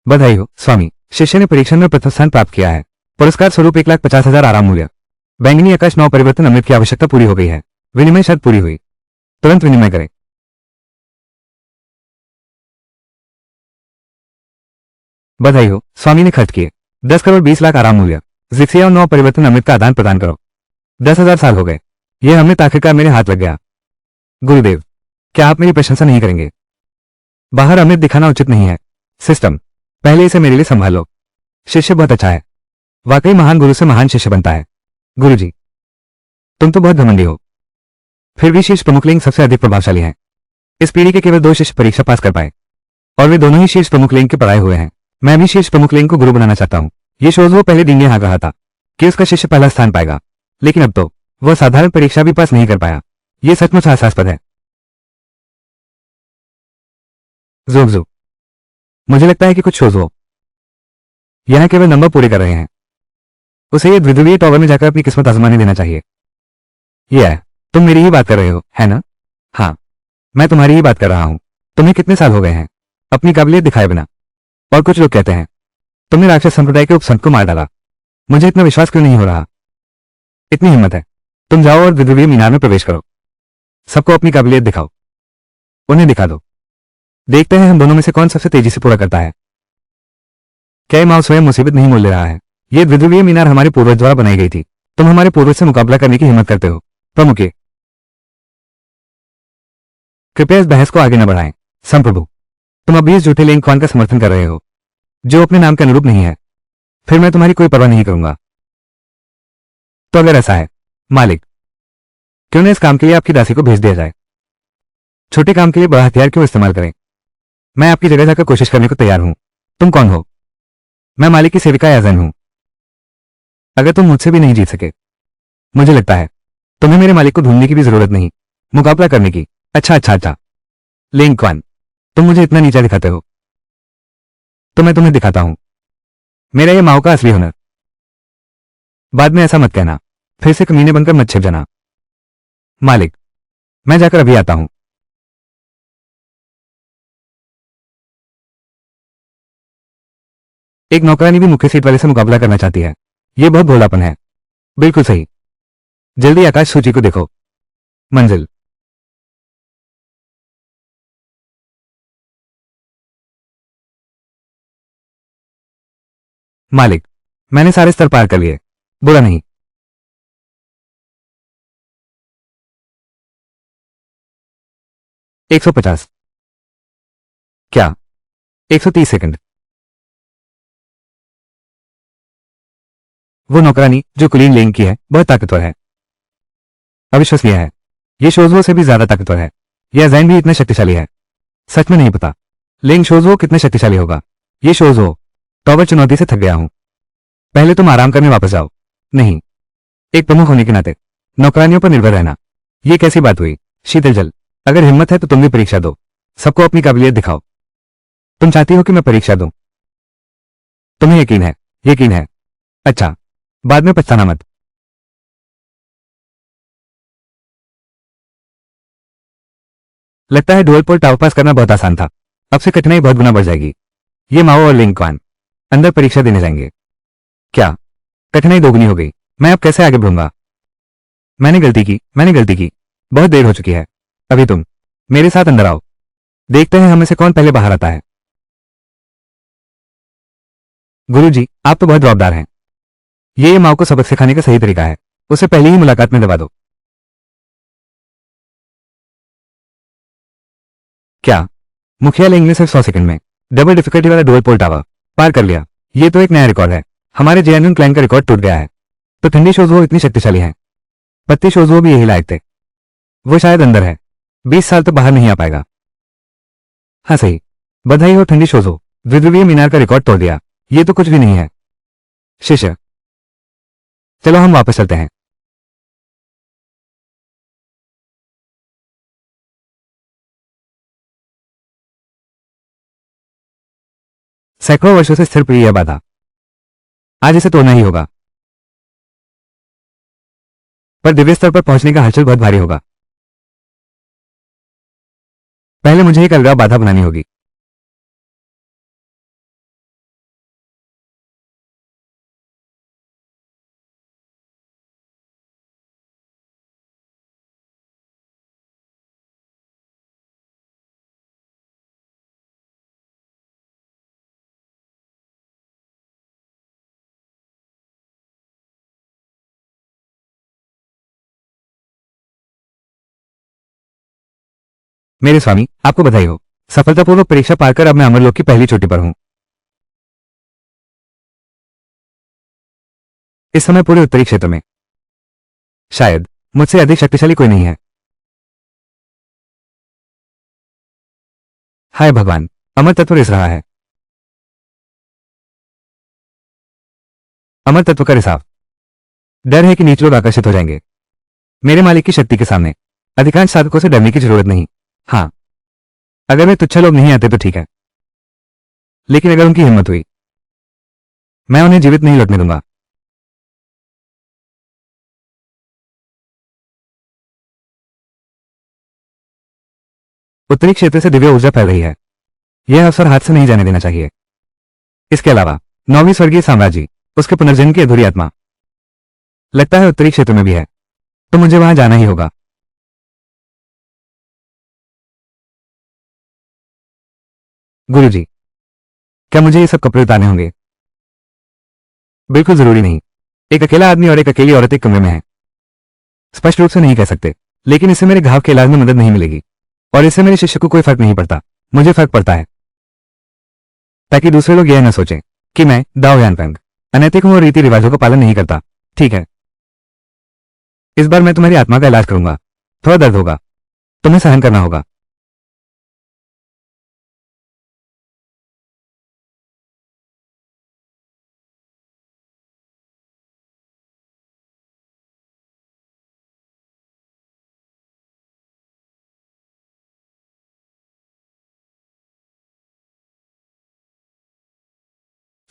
बधाई हो स्वामी, शिष्य ने परीक्षण में प्रथम स्थान प्राप्त किया है। पुरस्कार स्वरूप 1,50,000 आराम मूल्य। बैंगनी आकाश 9 परिवर्तन अमृत की आवश्यकता पूरी हो गई है। विनिमय शर्त पूरी हुई, तुरंत विनिमय करें। बधाई हो स्वामी ने खर्च किए 10 करोड़ 20 लाख आराम मूल्य। जिक्सिया और 9 परिवर्तन अमृत का आदान प्रदान करो। 10,000 साल हो गए, यह अमृत आखिरकार मेरे हाथ लग गया। गुरुदेव, क्या आप मेरी प्रशंसा नहीं करेंगे? बाहर अमृत दिखाना उचित नहीं है। सिस्टम, पहले इसे मेरे लिए संभाल लो। शिष्य बहुत अच्छा है। वाकई महान गुरु से महान शिष्य बनता है। गुरुजी, तुम तो बहुत घमंडी हो। फिर भी शीर्ष प्रमुख लिंग सबसे अधिक प्रभावशाली हैं। इस पीढ़ी के केवल 2 शिष्य परीक्षा पास कर पाए, और वे दोनों ही शीर्ष प्रमुख लिंग के पढ़ाए हुए हैं। मैं भी शीर्ष प्रमुख लिंग को गुरु बनाना चाहता हूं। ये शोध वो पहले दिन यहाँ कहा था कि उसका शिष्य पहला स्थान पाएगा, लेकिन अब तो वह साधारण परीक्षा भी पास नहीं कर पाया। यह सचमुच हास्यास्पद है। Joke joke. मुझे लगता है कि कुछ शोज हो यहाँ केवल नंबर पूरे कर रहे हैं। उसे ये द्विध्रुवीय टॉवर में जाकर अपनी किस्मत आजमाने देना चाहिए। यह है, तुम मेरी ही बात कर रहे हो, है ना? हाँ, मैं तुम्हारी ही बात कर रहा हूं। तुम्हें कितने साल हो गए हैं अपनी काबिलियत दिखाए बिना? और कुछ लोग कहते हैं तुमने राक्षस संप्रदाय के उपसंत को मार डाला। मुझे इतना विश्वास क्यों नहीं हो रहा? इतनी हिम्मत है, तुम जाओ और द्विध्रुवीय मीनार में प्रवेश करो। सबको अपनी काबिलियत दिखाओ, उन्हें दिखा दो। देखते हैं हम दोनों में से कौन सबसे तेजी से पूरा करता है। क्या माओ स्वयं मुसीबत नहीं मोल ले रहा है? यह द्विध्रुवीय मीनार हमारे पूर्वज द्वारा बनाई गई थी। तुम हमारे पूर्वज से मुकाबला करने की हिम्मत करते हो? प्रमुख, कृपया इस बहस को आगे न बढ़ाएं। संप्रभु, तुम अभी इस झूठे लिंग क्वान का समर्थन कर रहे हो जो अपने नाम के अनुरूप नहीं है। फिर मैं तुम्हारी कोई परवाह नहीं करूंगा। तो अगर ऐसा है मालिक, क्यों न इस काम के लिए आपकी दासी को भेज दिया जाए? छोटे काम के लिए बड़ा हथियार क्यों इस्तेमाल करें? मैं आपकी जगह जाकर कोशिश करने को तैयार हूं। तुम कौन हो? मैं मालिक की सेविका याजन हूं। अगर तुम मुझसे भी नहीं जीत सके, मुझे लगता है तुम्हें मेरे मालिक को ढूंढने की भी जरूरत नहीं, मुकाबला करने की। अच्छा अच्छा अच्छा, लिंग क्वान, तुम मुझे इतना नीचा दिखाते हो तो मैं तुम्हें दिखाता हूं मेरा ये माओ का असली हुनर। बाद में ऐसा मत कहना, फिर से कमीने बनकर मत छिप जाना। मालिक, मैं जाकर अभी आता हूं। एक नौकरानी भी मुख्य सीट वाले से मुकाबला करना चाहती है। यह बहुत भोलापन है। बिल्कुल सही। जल्दी आकाश सूची को देखो। मंजिल। मालिक, मैंने सारे स्तर पार कर लिए। बुरा नहीं। 150। क्या? 130 सेकंड। वो नौकरानी जो कुलीन लेंग की है बहुत ताकतवर है। अविश्वसनीय है। ये शोजवो से भी ज्यादा ताकतवर है। यह जैन भी इतना शक्तिशाली है। सच में नहीं पता लेंग शोजवो कितने शक्तिशाली होगा। ये शोजवो टॉवर चुनौती से थक गया हूं। पहले तुम आराम करने वापस जाओ। नहीं, एक प्रमुख होने के नाते नौकरानियों पर निर्भर रहना, यह कैसी बात हुई? शीतल जल, अगर हिम्मत है तो तुम भी परीक्षा दो। सबको अपनी काबिलियत दिखाओ। तुम चाहती हो कि मैं परीक्षा दूं? तुम्हें यकीन है? यकीन है। अच्छा, बाद में पछताना मत। लगता है डुअल पोल टावर पास करना बहुत आसान था। अब से कठिनाई बहुत गुना बढ़ जाएगी। ये माओ और लिंग क्वान अंदर परीक्षा देने जाएंगे। क्या? कठिनाई दोगुनी हो गई। मैं अब कैसे आगे बढ़ूंगा? मैंने गलती की। बहुत देर हो चुकी है। अभी तुम मेरे साथ अंदर आओ। देखते हैं हम में से कौन पहले बाहर आता है। गुरुजी, आप तो बहुत जवाबदार हैं। ये माओ को सबक सिखाने का सही तरीका है। उसे पहली ही मुलाकात में दबा दो। क्या? मुखिया लिंग ने सिर्फ 100 सेकंड में डबल डिफिकल्टी वाला डुअल पोल टावर पार कर लिया। ये तो एक नया रिकॉर्ड है। हमारे जेएनयू क्लैन का रिकॉर्ड टूट गया है। तो ठंडी शोजवो इतनी शक्तिशाली है। पत्ती शोजवो भी यही लायक थे। वो शायद अंदर है। 20 साल तो बाहर नहीं आ पाएगा। हाँ सही। बधाई हो ठंडी शोजो, द्विध्रुवीय मीनार का रिकॉर्ड तोड़ दिया। ये तो कुछ भी नहीं है। शिष्य, चलो हम वापस चलते हैं। सैकड़ों वर्षों से स्थिर पड़ी यह बाधा, आज इसे तोड़ना ही होगा। पर दिव्य स्तर पर पहुंचने का हलचल बहुत भारी होगा। पहले मुझे एक अलगाव बाधा बनानी होगी। मेरे स्वामी, आपको बधाई हो। सफलतापूर्वक परीक्षा पार कर अब मैं अमरलोक की पहली चोटी पर हूं। इस समय पूरे उत्तरी क्षेत्र में शायद मुझसे अधिक शक्तिशाली कोई नहीं है। हाय भगवान, अमर तत्व रिस रहा है। अमर तत्व का रिसाव। डर है कि नीच लोग आकर्षित हो जाएंगे। मेरे मालिक की शक्ति के सामने अधिकांश साधकों से डरने की जरूरत नहीं। हाँ, अगर वे तुच्छ लोग नहीं आते तो ठीक है, लेकिन अगर उनकी हिम्मत हुई, मैं उन्हें जीवित नहीं लौटने दूंगा। उत्तरी क्षेत्र से दिव्य ऊर्जा फैल रही है। यह अवसर हाथ से नहीं जाने देना चाहिए। इसके अलावा नौवीं स्वर्गीय साम्राज्य, उसके पुनर्जन्म की अधूरी आत्मा, लगता है उत्तरी क्षेत्र में भी है, तो मुझे वहां जाना ही होगा। गुरुजी, क्या मुझे ये सब कपड़े उतारने होंगे? बिल्कुल जरूरी नहीं। एक अकेला आदमी और एक अकेली औरत एक कमरे में है। स्पष्ट रूप से नहीं कह सकते, लेकिन इससे मेरे घाव के इलाज में मदद नहीं मिलेगी, और इससे मेरे शिष्य को कोई फर्क नहीं पड़ता। मुझे फर्क पड़ता है, ताकि दूसरे लोग यह न सोचें कि मैं दाओ यानपेंग अनैतिक हूं और रीति रिवाजों का पालन नहीं करता। ठीक है, इस बार मैं तुम्हारी आत्मा का इलाज करूंगा। थोड़ा दर्द होगा, तुम्हें सहन करना होगा।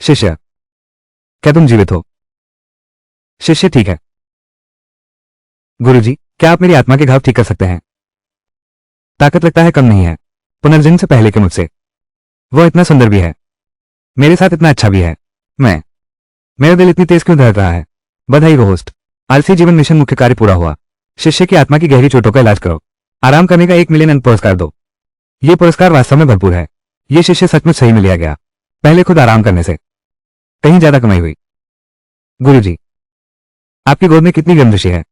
शिष्य, क्या तुम जीवित हो? शिष्य, ठीक है। गुरुजी, क्या आप मेरी आत्मा के घाव ठीक कर सकते हैं? ताकत लगता है कम नहीं है, पुनर्जन्म से पहले के मुझसे। वो इतना सुंदर भी है, मेरे साथ इतना अच्छा भी है। मैं मेरा दिल इतनी तेज क्यों धड़क रहा है? बधाई हो होस्ट, आलसी जीवन मिशन मुख्य कार्य पूरा हुआ। शिष्य की आत्मा की गहरी चोटों का इलाज करो। आराम करने का 1 मिलियन अंक पुरस्कार दो। ये पुरस्कार वास्तव में भरपूर है। ये शिष्य सचमुच सही में लिया गया। पहले खुद आराम करने से कहीं ज्यादा कमाई हुई। गुरुजी, आपकी गोद में कितनी गंदशी है?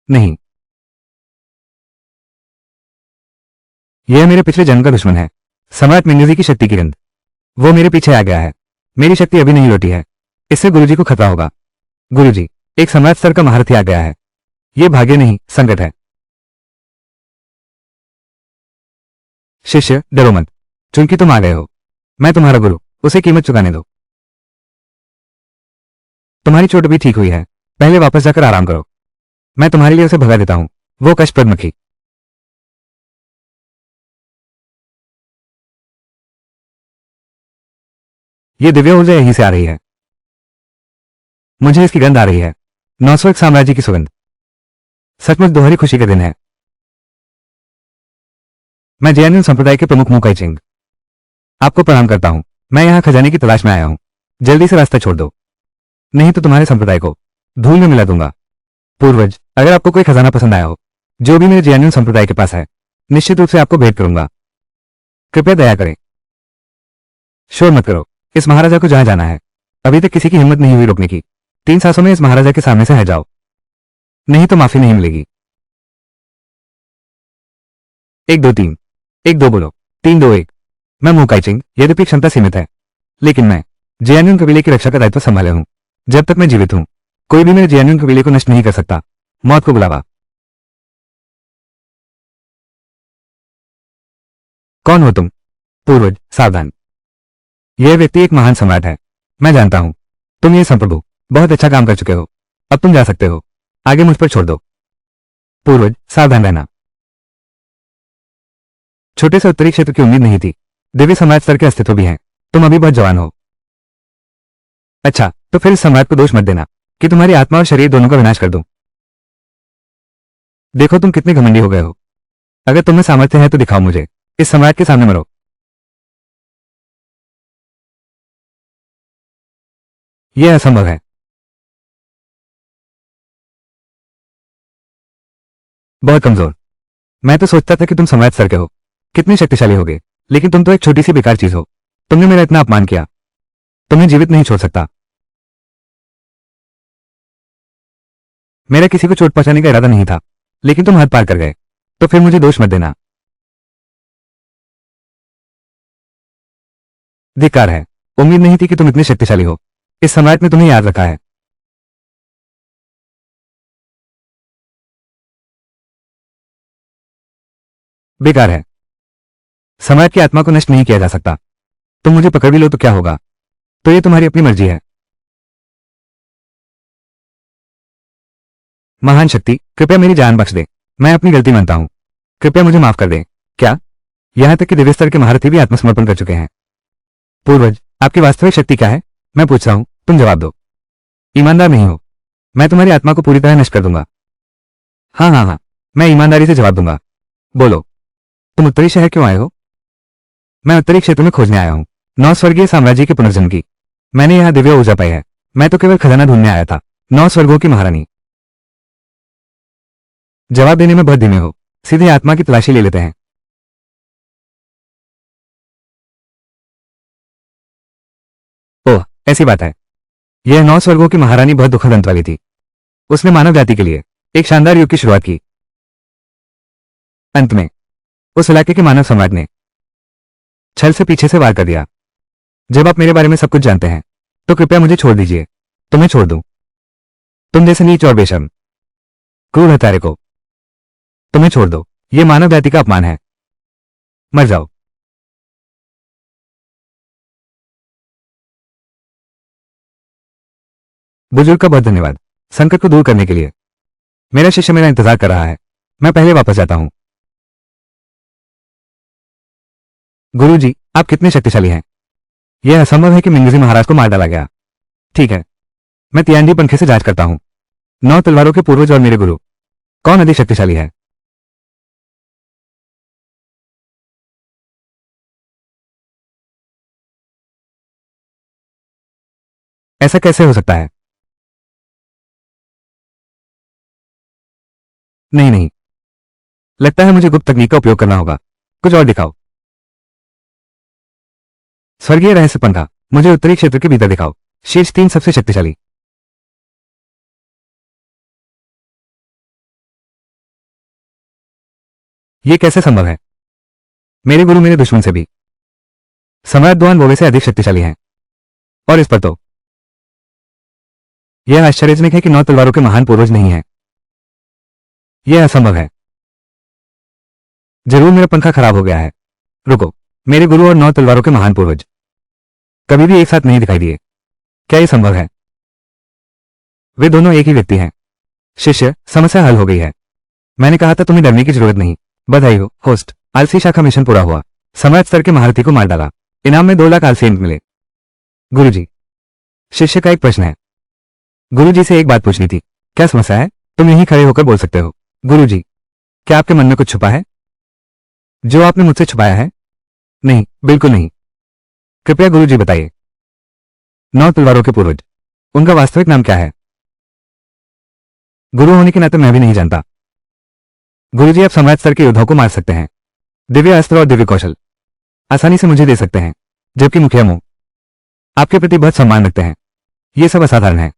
नहीं, यह मेरे पिछले जन्म का दुश्मन है, सम्राट मिंगजी की शक्ति की गंध। वो मेरे पीछे आ गया है। मेरी शक्ति अभी नहीं लौटी है, इससे गुरुजी को खतरा होगा। गुरुजी, एक सम्राट स्तर का महारथी आ गया है। यह भाग्य नहीं, संकट है। शिष्य, डरो मत, चूंकि तुम आ गए हो। मैं तुम्हारा गुरु, उसे कीमत चुकाने दो। तुम्हारी चोट भी ठीक हुई है, पहले वापस जाकर आराम करो। मैं तुम्हारे लिए उसे भगा देता हूं, वो कष्टप्रद मक्खी। ये दिव्य ऊर्जा यहीं से आ रही है। मुझे इसकी गंध आ रही है। 901 साम्राज्य की सुगंध। सचमुच दोहरी खुशी का दिन है। मैं जैनिन संप्रदाय के प्रमुख मुकाई चिंग आपको प्रणाम करता हूं। मैं यहां खजाने की तलाश में आया हूं। जल्दी से रास्ता छोड़ दो, नहीं तो तुम्हारे संप्रदाय को धूल में मिला दूंगा। पूर्वज, अगर आपको कोई खजाना पसंद आया हो जो भी मेरे जैनिन संप्रदाय के पास है, निश्चित रूप से आपको भेंट करूंगा। कृपया दया करें, शोर मत करो। इस महाराजा को जहां जाना है, अभी तक किसी की हिम्मत नहीं हुई रोकने की। 3 सांसों में इस महाराजा के सामने से हट जाओ, नहीं तो माफी नहीं मिलेगी। 1 2 3, 1 2 बोलो। 3 2 1। मैं मुकाईचिंग, यद्यपि क्षमता सीमित है, लेकिन मैं जियान्यून कबीले की रक्षा का दायित्व संभाले हूं। जब तक मैं जीवित हूं, कोई भी मेरे जियान्यून कबीले को नष्ट नहीं कर सकता। मौत को बुलावा। कौन हो तुम? पूर्वज, सावधान। यह व्यक्ति एक महान सम्राट है। मैं जानता हूं, तुम ये संप्रभु बहुत अच्छा काम कर चुके हो। अब तुम जा सकते हो। आगे मुझ पर छोड़ दो। पूर्वज, सावधान रहना। छोटे से उत्तरी क्षेत्र की उम्मीद नहीं थी। दिव्य सम्राट स्तर के अस्तित्व भी हैं। तुम अभी बहुत जवान हो। अच्छा, तो फिर इस सम्राट को दोष मत देना कि तुम्हारी आत्मा और शरीर दोनों का विनाश कर दूं। देखो तुम कितने घमंडी हो गए हो। अगर तुम्हें सामर्थ्य है तो दिखाओ मुझे। इस सम्राट के सामने मरो। यह असंभव है। बहुत कमजोर। मैं तो सोचता था कि तुम सम्राट स्तर के हो, कितने शक्तिशाली होगे, लेकिन तुम तो एक छोटी सी बेकार चीज हो। तुमने मेरा इतना अपमान किया, तुम्हें जीवित नहीं छोड़ सकता। मेरा किसी को चोट पहुंचाने का इरादा नहीं था, लेकिन तुम हद पार कर गए, तो फिर मुझे दोष मत देना। धिक्कार है। उम्मीद नहीं थी कि तुम इतने शक्तिशाली हो। इस सम्राट ने तुम्हें याद रखा है। बेकार है। सम्राट की आत्मा को नष्ट नहीं किया जा सकता। तुम मुझे पकड़ भी लो तो क्या होगा? तो ये तुम्हारी अपनी मर्जी है। महान शक्ति, कृपया मेरी जान बख्श दे। मैं अपनी गलती मानता हूं, कृपया मुझे माफ कर दें। क्या? यहां तक कि दिव्य स्तर के महारथी भी आत्मसमर्पण कर चुके हैं। पूर्वज, आपकी वास्तविक शक्ति क्या है? मैं पूछता हूं, तुम जवाब दो। ईमानदार नहीं हो, मैं तुम्हारी आत्मा को पूरी तरह नष्ट कर दूंगा। हाँ हाँ हाँ, मैं ईमानदारी से जवाब दूंगा। बोलो, तुम उत्तरी शहर क्यों आए हो? मैं उत्तरी क्षेत्र में खोजने आया हूं, 9 स्वर्गीय साम्राज्य के पुनर्जन्म की। मैंने यहां दिव्य ऊर्जा पाई है। मैं तो केवल खजाना ढूंढने आया था। 9 स्वर्गों की महारानी। जवाब देने में बहुत धीमे हो, सीधे आत्मा की तलाशी ले लेते हैं। ओह, ऐसी बात है। यह 9 स्वर्गों की महारानी बहुत दुखद अंत वाली थी। उसने मानव जाति के लिए एक शानदार युग की शुरुआत की। अंत में उस इलाके के मानव समाज ने छल से पीछे से वार कर दिया। जब आप मेरे बारे में सब कुछ जानते हैं तो कृपया मुझे छोड़ दीजिए। तुम्हें छोड़ दूं? तुम जैसे नीच और बेशर्म क्रूर हत्यारे को तुम्हें छोड़ दो। यह मानव जाति का अपमान है। मर जाओ। बुजुर्ग का बहुत धन्यवाद, संकट को दूर करने के लिए। मेरा शिष्य मेरा इंतजार कर रहा है। मैं पहले वापस जाता हूं। गुरुजी, आप कितने शक्तिशाली हैं। यह असंभव है कि मिंगजी महाराज को मार डाला गया। ठीक है, मैं तियानजी पंखे से जांच करता हूं। 9 तलवारों के पूर्वज और मेरे गुरु, कौन अधिक शक्तिशाली है? ऐसा कैसे हो सकता है? नहीं नहीं, लगता है मुझे गुप्त तकनीक का उपयोग करना होगा। कुछ और दिखाओ। स्वर्गीय रहस्य पंखा, मुझे उत्तरी क्षेत्र के भीतर दिखाओ। शीर्ष 3 सबसे शक्तिशाली। यह कैसे संभव है? मेरे गुरु मेरे दुश्मन से भी, सम्राट दुआन बोवे से अधिक शक्तिशाली हैं। और इस पर तो यह आश्चर्यजनक है कि 9 तलवारों के महान पूर्वज नहीं हैं। यह असंभव है। जरूर मेरा पंखा खराब हो गया है। रुको, मेरे गुरु और 9 तलवारों के महान पूर्वज कभी भी एक साथ नहीं दिखाई दिए। क्या यह संभव है? वे दोनों एक ही व्यक्ति हैं। शिष्य, समस्या हल हो गई है। मैंने कहा था तुम्हें डरने की जरूरत नहीं। बधाई हो होस्ट, आलसी शाखा मिशन पूरा हुआ। सम्राट स्तर के महारथी को मार डाला। इनाम में 2 लाख आलसी अंक मिले। गुरुजी, शिष्य का एक प्रश्न है। गुरुजी से एक बात पूछनी थी। क्या समस्या है? तुम यहीं खड़े होकर बोल सकते हो। गुरुजी, क्या आपके मन में कुछ छुपा है जो आपने मुझसे छुपाया है? नहीं, बिल्कुल नहीं। कृपया गुरुजी बताइए। 9 तलवारों के पूर्वज, उनका वास्तविक नाम क्या है? गुरु होने के नाते मैं भी नहीं जानता। गुरुजी, आप सम्राट स्तर के योद्धाओं को मार सकते हैं। दिव्य अस्त्र और दिव्य कौशल आसानी से मुझे दे सकते हैं, जबकि मुखिया मुंह आपके प्रति बहुत सम्मान रखते हैं। यह सब असाधारण है।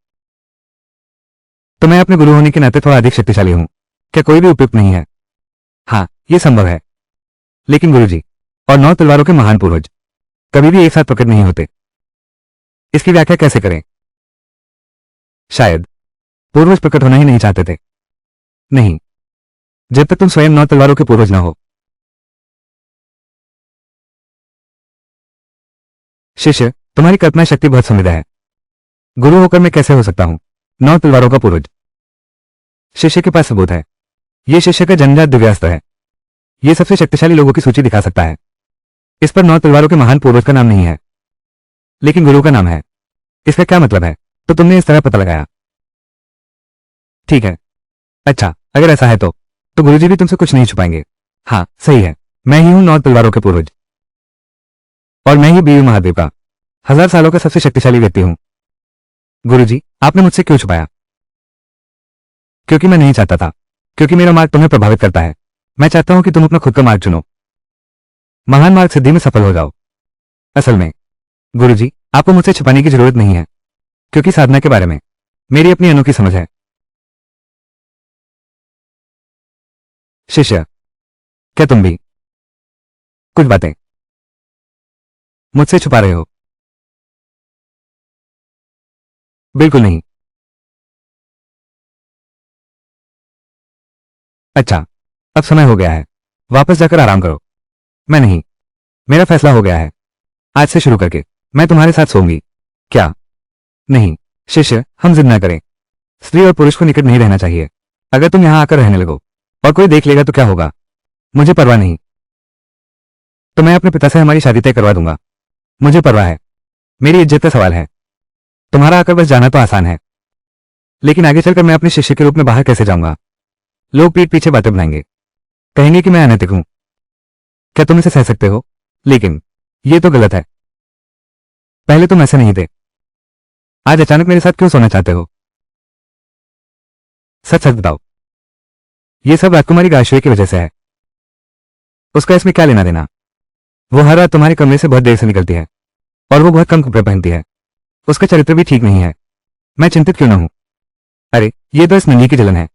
तो मैं अपने गुरु होने के नाते थोड़ा अधिक शक्तिशाली हूं। क्या कोई भी उपयुक्त नहीं है? हाँ, यह संभव है। लेकिन गुरुजी और 9 तलवारों के महान पूर्वज कभी भी एक साथ प्रकट नहीं होते। इसकी व्याख्या कैसे करें? शायद पूर्वज प्रकट होना ही नहीं चाहते थे। नहीं, जब तक तुम स्वयं 9 तलवारों के पूर्वज न हो। शिष्य, तुम्हारी कल्पना शक्ति बहुत समृद्ध है। गुरु होकर मैं कैसे हो सकता हूं 9 तलवारों का पूर्वज? शिष्य के पास सबूत है। यह शिष्य का जन्मजात दिव्यास्त्र है। यह सबसे शक्तिशाली लोगों की सूची दिखा सकता है। इस पर 9 तलवारों के महान पूर्वज का नाम नहीं है, लेकिन गुरु का नाम है। इसका क्या मतलब है? तो तुमने इस तरह पता लगाया। ठीक है। अच्छा, अगर ऐसा है तो गुरुजी भी तुमसे कुछ नहीं छुपाएंगे। हाँ, सही है। मैं ही हूं 9 तलवारों के पूर्वज, और मैं ही बीवी महादेव का 1000 सालों का सबसे शक्तिशाली व्यक्ति हूं। गुरुजी, आपने मुझसे क्यों छुपाया? क्योंकि मैं नहीं चाहता था। क्योंकि मेरा मार्ग तुम्हें प्रभावित करता है। मैं चाहता हूं कि तुम अपना खुद का मार्ग चुनो, महान मार्ग सिद्धि में सफल हो जाओ। असल में गुरुजी, आपको मुझसे छुपाने की जरूरत नहीं है, क्योंकि साधना के बारे में मेरी अपनी अनोखी समझ है। शिष्य, क्या तुम भी कुछ बातें मुझसे छुपा रहे हो? बिल्कुल नहीं। अच्छा, अब समय हो गया है। वापस जाकर आराम करो। मैं नहीं, मेरा फैसला हो गया है। आज से शुरू करके मैं तुम्हारे साथ सोऊंगी। क्या? नहीं। शिष्य, हम जिद ना करें। स्त्री और पुरुष को निकट नहीं रहना चाहिए। अगर तुम यहां आकर रहने लगो और कोई देख लेगा तो क्या होगा? मुझे परवाह नहीं। तो मैं अपने पिता से हमारी शादी तय करवा दूंगा। मुझे परवाह है। मेरी इज्जत का सवाल है। तुम्हारा आकर बस जाना तो आसान है, लेकिन आगे चलकर मैं अपने शिष्य के रूप में बाहर कैसे जाऊंगा? लोग पीठ पीछे बातें बनाएंगे, कहेंगे कि मैं अनैतिक हूं। क्या तुम इसे सह सकते हो? लेकिन ये तो गलत है। पहले तुम ऐसे नहीं थे। आज अचानक मेरे साथ क्यों सोना चाहते हो? सच सच बताओ। ये सब राजकुमारी गाशुए की वजह से है। उसका इसमें क्या लेना देना? वो हर रात तुम्हारे कमरे से बहुत देर से निकलती है और वो बहुत कम कपड़े पहनती है। उसका चरित्र भी ठीक नहीं है। मैं चिंतित क्यों ना हूं? अरे ये तो इस नंगी की जलन है।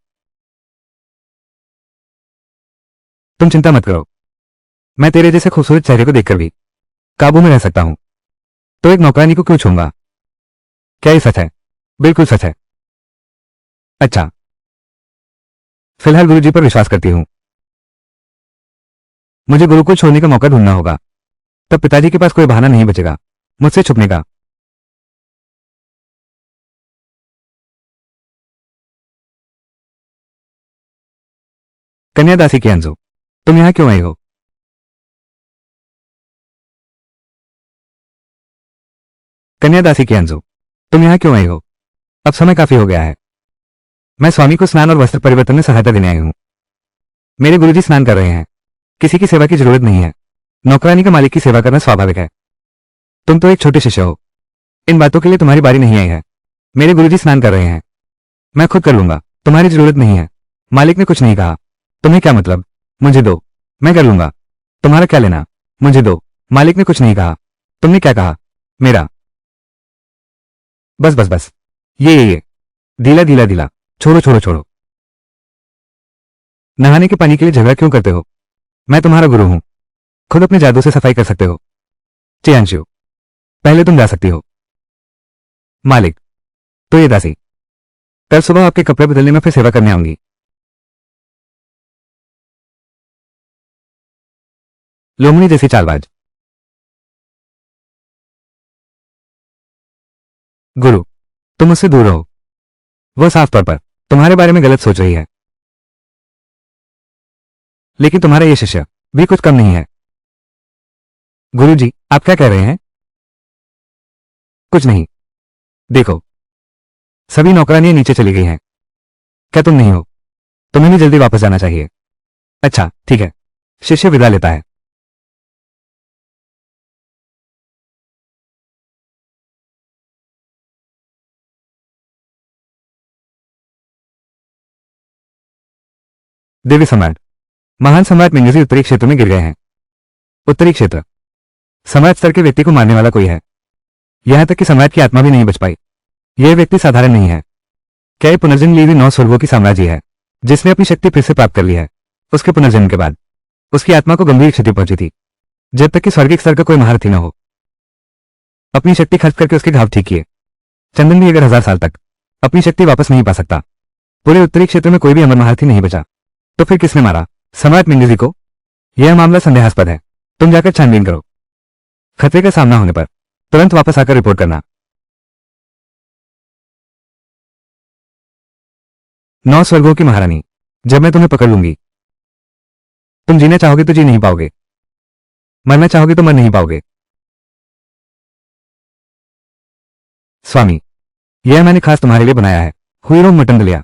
तुम चिंता मत करो, मैं तेरे जैसे खूबसूरत चेहरे को देखकर भी काबू में रह सकता हूं। तो एक नौकरानी को क्यों छूंगा? क्या ये सच है? बिल्कुल सच है। अच्छा, फिलहाल गुरुजी पर विश्वास करती हूं। मुझे गुरु को छोड़ने का मौका ढूंढना होगा, तब पिताजी के पास कोई बहाना नहीं बचेगा मुझसे छुपने का। कन्यादासी की अंजू, तुम यहां क्यों आई हो? कन्यादासी की अंजू, तुम यहां क्यों आई हो? अब समय काफी हो गया है। मैं स्वामी को स्नान और वस्त्र परिवर्तन में सहायता देने आई हूं। मेरे गुरुजी स्नान कर रहे हैं। किसी की सेवा की जरूरत नहीं है। नौकरानी का मालिक की सेवा करना स्वाभाविक है। तुम तो एक छोटे शिष्य हो। इन बातों के लिए तुम्हारी बारी नहीं आई है। मेरे गुरुजी स्नान कर रहे हैं। मैं खुद कर लूंगा, तुम्हारी जरूरत नहीं है। मालिक ने कुछ नहीं कहा। तुम्हें क्या मतलब? मुझे दो, मैं कर लूंगा। तुम्हारा क्या लेना? मुझे दो, मालिक ने कुछ नहीं कहा। तुमने क्या कहा? मेरा। बस बस बस, ये धीला धीला धीला, छोड़ो छोड़ो छोड़ो। नहाने के पानी के लिए झगड़ा क्यों करते हो? मैं तुम्हारा गुरु हूं, खुद अपने जादू से सफाई कर सकते हो। चियांशु, पहले तुम जा सकती हो। मालिक, तो ये दासी, कल सुबह आपके कपड़े बदलने में फिर सेवा करने आऊंगी। लोमड़ी जैसी चालबाज। गुरु, तुम उससे दूर रहो। वो साफ तौर पर तुम्हारे बारे में गलत सोच रही है। लेकिन तुम्हारा ये शिष्य भी कुछ कम नहीं है। गुरुजी, आप क्या कह रहे हैं? कुछ नहीं। देखो, सभी नौकरानियां नीचे चली गई हैं। क्या तुम नहीं हो? तुम्हें भी जल्दी वापस जाना चाहिए। अच्छा ठीक है। शिष्य विदा लेता है। दिव्य सम्राट, महान सम्राट मिंगजी उत्तरी क्षेत्र में गिर गए हैं। उत्तरी क्षेत्र, सम्राट स्तर के व्यक्ति को मारने वाला कोई है। यहां तक कि सम्राट की आत्मा भी नहीं बच पाई। यह व्यक्ति साधारण नहीं है। क्या ये पुनर्जन्म ली हुई 9 स्वर्गों की साम्राज्य है, जिसने अपनी शक्ति फिर से प्राप्त कर ली है? उसके पुनर्जन्म के बाद उसकी आत्मा को गंभीर क्षति पहुंची थी, जब तक कि स्वर्गिक स्तर का कोई महारथी न हो। अपनी शक्ति खर्च करके उसके घाव ठीक किए। चंदन भी अगर 1000 साल तक अपनी शक्ति वापस नहीं पा सकता, पूरे उत्तरी क्षेत्र में कोई भी अमर महारथी नहीं बचा, तो फिर किसने मारा सम्राट मिंगजी को? यह मामला संदेहास्पद है। तुम जाकर छानबीन करो। खतरे का सामना होने पर तुरंत वापस आकर रिपोर्ट करना। 9 स्वर्गों की महारानी, जब मैं तुम्हें पकड़ लूंगी, तुम जीना चाहोगे तो जी नहीं पाओगे, मरना चाहोगे तो मर नहीं पाओगे। स्वामी, यह मैंने खास तुम्हारे लिए बनाया है। हुईरों मटन दलिया।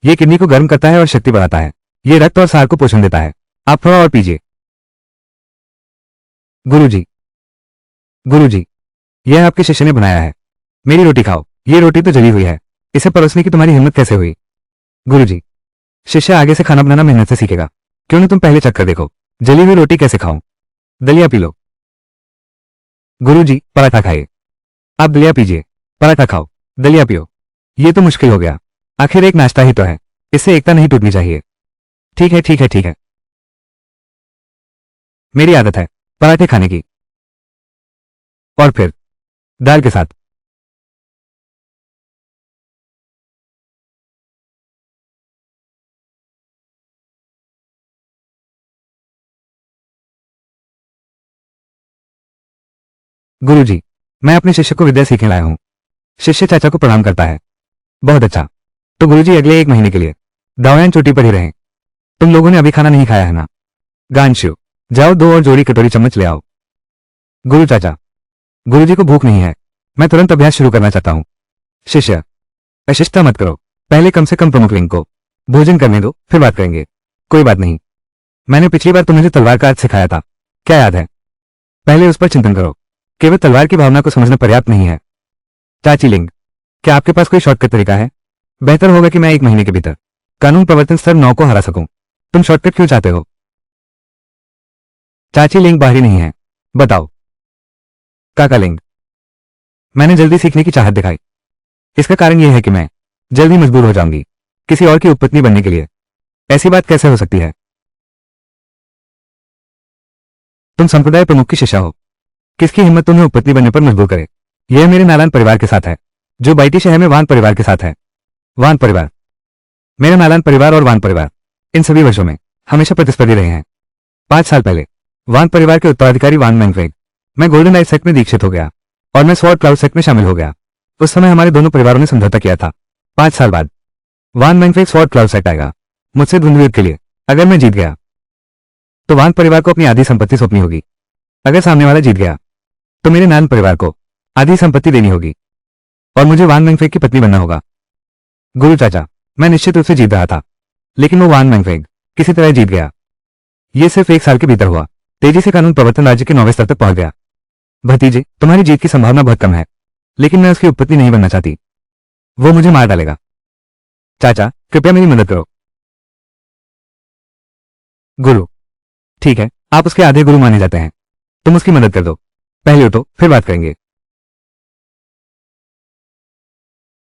यह किडनी को गर्म करता है और शक्ति बढ़ाता है। यह रक्त और सार को पोषण देता है। आप थोड़ा और पीजिए। गुरुजी, गुरुजी, यह आपके शिष्य ने बनाया है। मेरी रोटी खाओ। ये रोटी तो जली हुई है, इसे परोसने की तुम्हारी हिम्मत कैसे हुई? गुरुजी, शिष्य आगे से खाना बनाना मेहनत से सीखेगा। क्यों नहीं तुम पहले चख कर देखो, जली हुई रोटी कैसे खाऊं? दलिया पी लो। गुरुजी, पराठा खाइए। आप दलिया पीजिए, पराठा खाओ, दलिया पियो। ये तो मुश्किल हो गया। आखिर एक नाश्ता ही तो है, इससे एकता नहीं टूटनी चाहिए। ठीक है ठीक है ठीक है। मेरी आदत है पराठे खाने की, और फिर दाल के साथ। गुरुजी, मैं अपने शिष्य को विद्या सीखने लाया हूं। शिष्य चाचा को प्रणाम करता है। बहुत अच्छा। तो गुरुजी अगले 1 महीने के लिए दावयान चोटी पर ही रहें। तुम लोगों ने अभी खाना नहीं खाया है ना? गांशु, जाओ 2 और जोड़ी कटोरी चम्मच ले आओ। गुरु चाचा, गुरुजी को भूख नहीं है, मैं तुरंत अभ्यास शुरू करना चाहता हूँ। शिष्य, अशिष्टता मत करो, पहले कम से कम प्रमुख लिंग को भोजन करने दो, फिर बात करेंगे। कोई बात नहीं, मैंने पिछली बार तुम्हें जो तलवार का अर्थ सिखाया था, क्या याद है? पहले उस पर चिंतन करो, केवल तलवार की भावना को समझना पर्याप्त नहीं है। चाची लिंग, क्या आपके पास कोई शॉर्टकट तरीका है? बेहतर होगा कि मैं 1 महीने के भीतर कानून प्रवर्तन स्तर 9 को हरा सकूं। तुम शॉर्टकट क्यों चाहते हो? चाची लिंग बाहरी नहीं है, बताओ। काका लिंग, मैंने जल्दी सीखने की चाहत दिखाई, इसका कारण यह है कि मैं जल्दी मजबूर हो जाऊंगी किसी और की उपपत्नी बनने के लिए। ऐसी बात कैसे हो सकती है? तुम संप्रदाय प्रमुख की शिष्या हो, किसकी हिम्मत तुम्हें उपपत्नी बनने पर मजबूर करे? यह मेरे नालान परिवार के साथ है, जो बाइटी शहर में वान परिवार के साथ है। वान परिवार, मेरा नालान परिवार और वान परिवार इन सभी वर्षों में हमेशा प्रतिस्पर्धी रहे हैं। 5 साल पहले वान परिवार के उत्तराधिकारी वान मैंगफेग, मैं गोल्डन लाइट सेक्ट में दीक्षित हो गया और मैं स्वॉर्ड क्लाउड सेक्ट में शामिल हो गया। उस समय हमारे दोनों परिवारों ने समझौता किया था, 5 साल बाद वान मैंगफेग स्वॉर्ड क्लाउड सेक्ट आएगा मुझसे द्वंद्व के लिए। अगर मैं जीत गया तो वान परिवार को अपनी आधी संपत्ति सौंपनी होगी। अगर सामने वाला जीत गया तो मेरे नान परिवार को आधी संपत्ति देनी होगी और मुझे वान मैंगफेग की पत्नी बनना होगा। गुरु चाचा, मैं निश्चित रूप से जीत रहा था, लेकिन वो वान मैंगफेग किसी तरह जीत गया। ये सिर्फ 1 साल के भीतर हुआ, तेजी से कानून प्रवर्तन राज्य के 9वें स्तर तक पहुंच गया। भतीजे, तुम्हारी जीत की संभावना बहुत कम है, लेकिन मैं उसकी उपपत्ति नहीं बनना चाहती, वो मुझे मार डालेगा। चाचा, कृपया मेरी मदद करो। गुरु, ठीक है, आप उसके आधे गुरु माने जाते हैं, तुम उसकी मदद कर दो। पहले उठो, फिर बात करेंगे।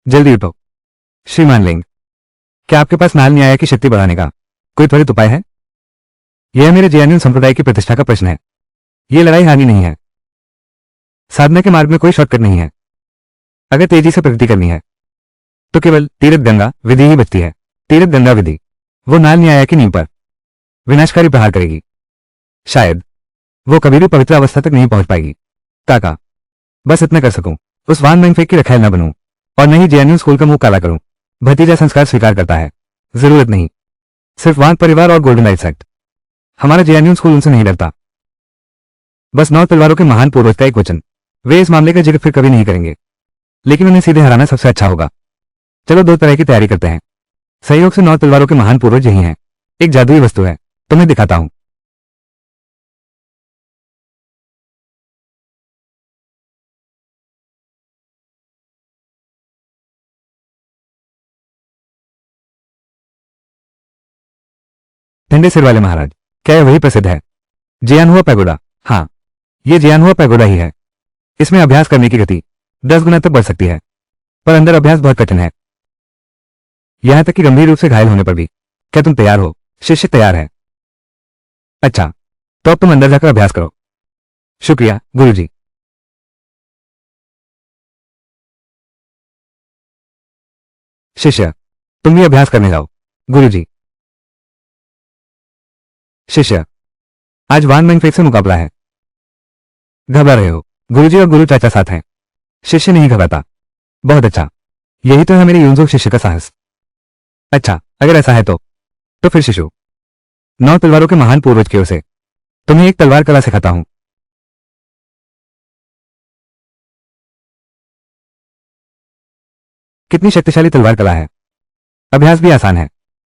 जल्दी उठो। श्रीमान लिंग, क्या आपके पास नाल न्याय की शक्ति बढ़ाने का कोई त्वरित उपाय है? यह मेरे जैनियन संप्रदाय की प्रतिष्ठा का प्रश्न है। यह लड़ाई हानि नहीं है, साधना के मार्ग में कोई शॉर्टकट नहीं है। अगर तेजी से प्रगति करनी है तो केवल तीर्थ गंगा विधि ही बचती है। तीर्थ गंगा विधि, वो नाल न्याय की नींव पर विनाशकारी प्रहार करेगी। शायद वो कभी भी पवित्र अवस्था तक नहीं पहुंच पाएगी। काका, बस इतना कर सकूं, उस वान मैंगफेग की रखैल न बनूं और नहीं जेएनयू स्कूल का मुंह काला करूं। भतीजा संस्कार स्वीकार करता है, जरूरत नहीं, सिर्फ वान परिवार और गोल्डन लाइट सेक्ट। हमारा जेएनयू स्कूल उनसे नहीं डरता। बस 9 तलवारों के महान पूर्वज का एक वचन, वे इस मामले का जिक्र फिर कभी नहीं करेंगे, लेकिन उन्हें सीधे हराना सबसे अच्छा होगा। चलो 2 तरह की तैयारी करते हैं। सहयोग से 9 तलवारों के महान पूर्वज यही हैं। एक जादुई वस्तु है, तुम्हें दिखाता हूं। ठंडे सिर वाले महाराज, क्या यह वही प्रसिद्ध है जियानहुआ पैगोडा? हाँ, ये जियानहुआ पैगोडा ही है। इसमें अभ्यास करने की गति 10 गुना तक बढ़ सकती है, पर अंदर अभ्यास बहुत कठिन है, यहां तक कि गंभीर रूप से घायल होने पर भी। क्या तुम तैयार हो? शिष्य तैयार है। अच्छा, तो अब तुम अंदर जाकर अभ्यास करो। शुक्रिया गुरुजी। शिष्य, तुम भी अभ्यास करने जाओ। गुरुजी। शिष्य, आज वान मैंगफेग से मुकाबला है, घबरा रहे हो? गुरुजी और गुरु चाचा साथ हैं। शिष्य नहीं घबराता। बहुत अच्छा, यही तो है मेरे यूनजो शिष्य का साहस। अच्छा, अगर ऐसा है तो फिर शिशु, 9 तलवारों के महान पूर्वज की ओर से तुम्हें एक तलवार कला सिखाता हूं। कितनी शक्तिशाली तलवार कला है, अभ्यास भी आसान है।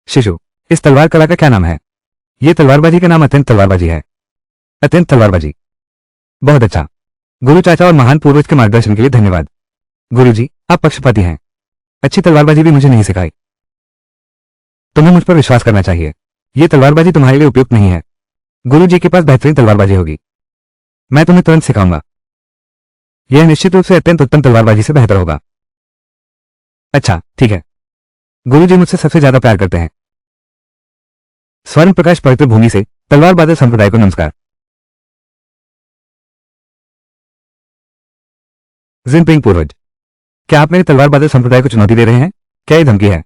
शिशु, इस तलवार कला का क्या नाम है? यह तलवारबाजी का नाम अत्यंत तलवारबाजी है। अत्यंत तलवारबाजी, बहुत अच्छा। गुरु चाचा और महान पूर्वज के मार्गदर्शन के लिए धन्यवाद। गुरुजी, आप पक्षपाती हैं, अच्छी तलवारबाजी भी मुझे नहीं सिखाई। तुम्हें मुझ पर विश्वास करना चाहिए, यह तलवारबाजी तुम्हारे लिए उपयुक्त नहीं है। गुरुजी के पास बेहतरीन तलवारबाजी होगी, मैं तुम्हें तुरंत सिखाऊंगा। यह निश्चित रूप से अत्यंत उत्तम तलवारबाजी से बेहतर होगा। अच्छा, ठीक है। गुरुजी मुझसे सबसे ज्यादा प्यार करते हैं। स्वर्ण प्रकाश पवित्र भूमि से तलवार बादल संप्रदाय को नमस्कार। जिनपिंग पूर्वज, क्या आप मेरे तलवार बादल संप्रदाय को चुनौती दे रहे हैं? क्या यह धमकी है?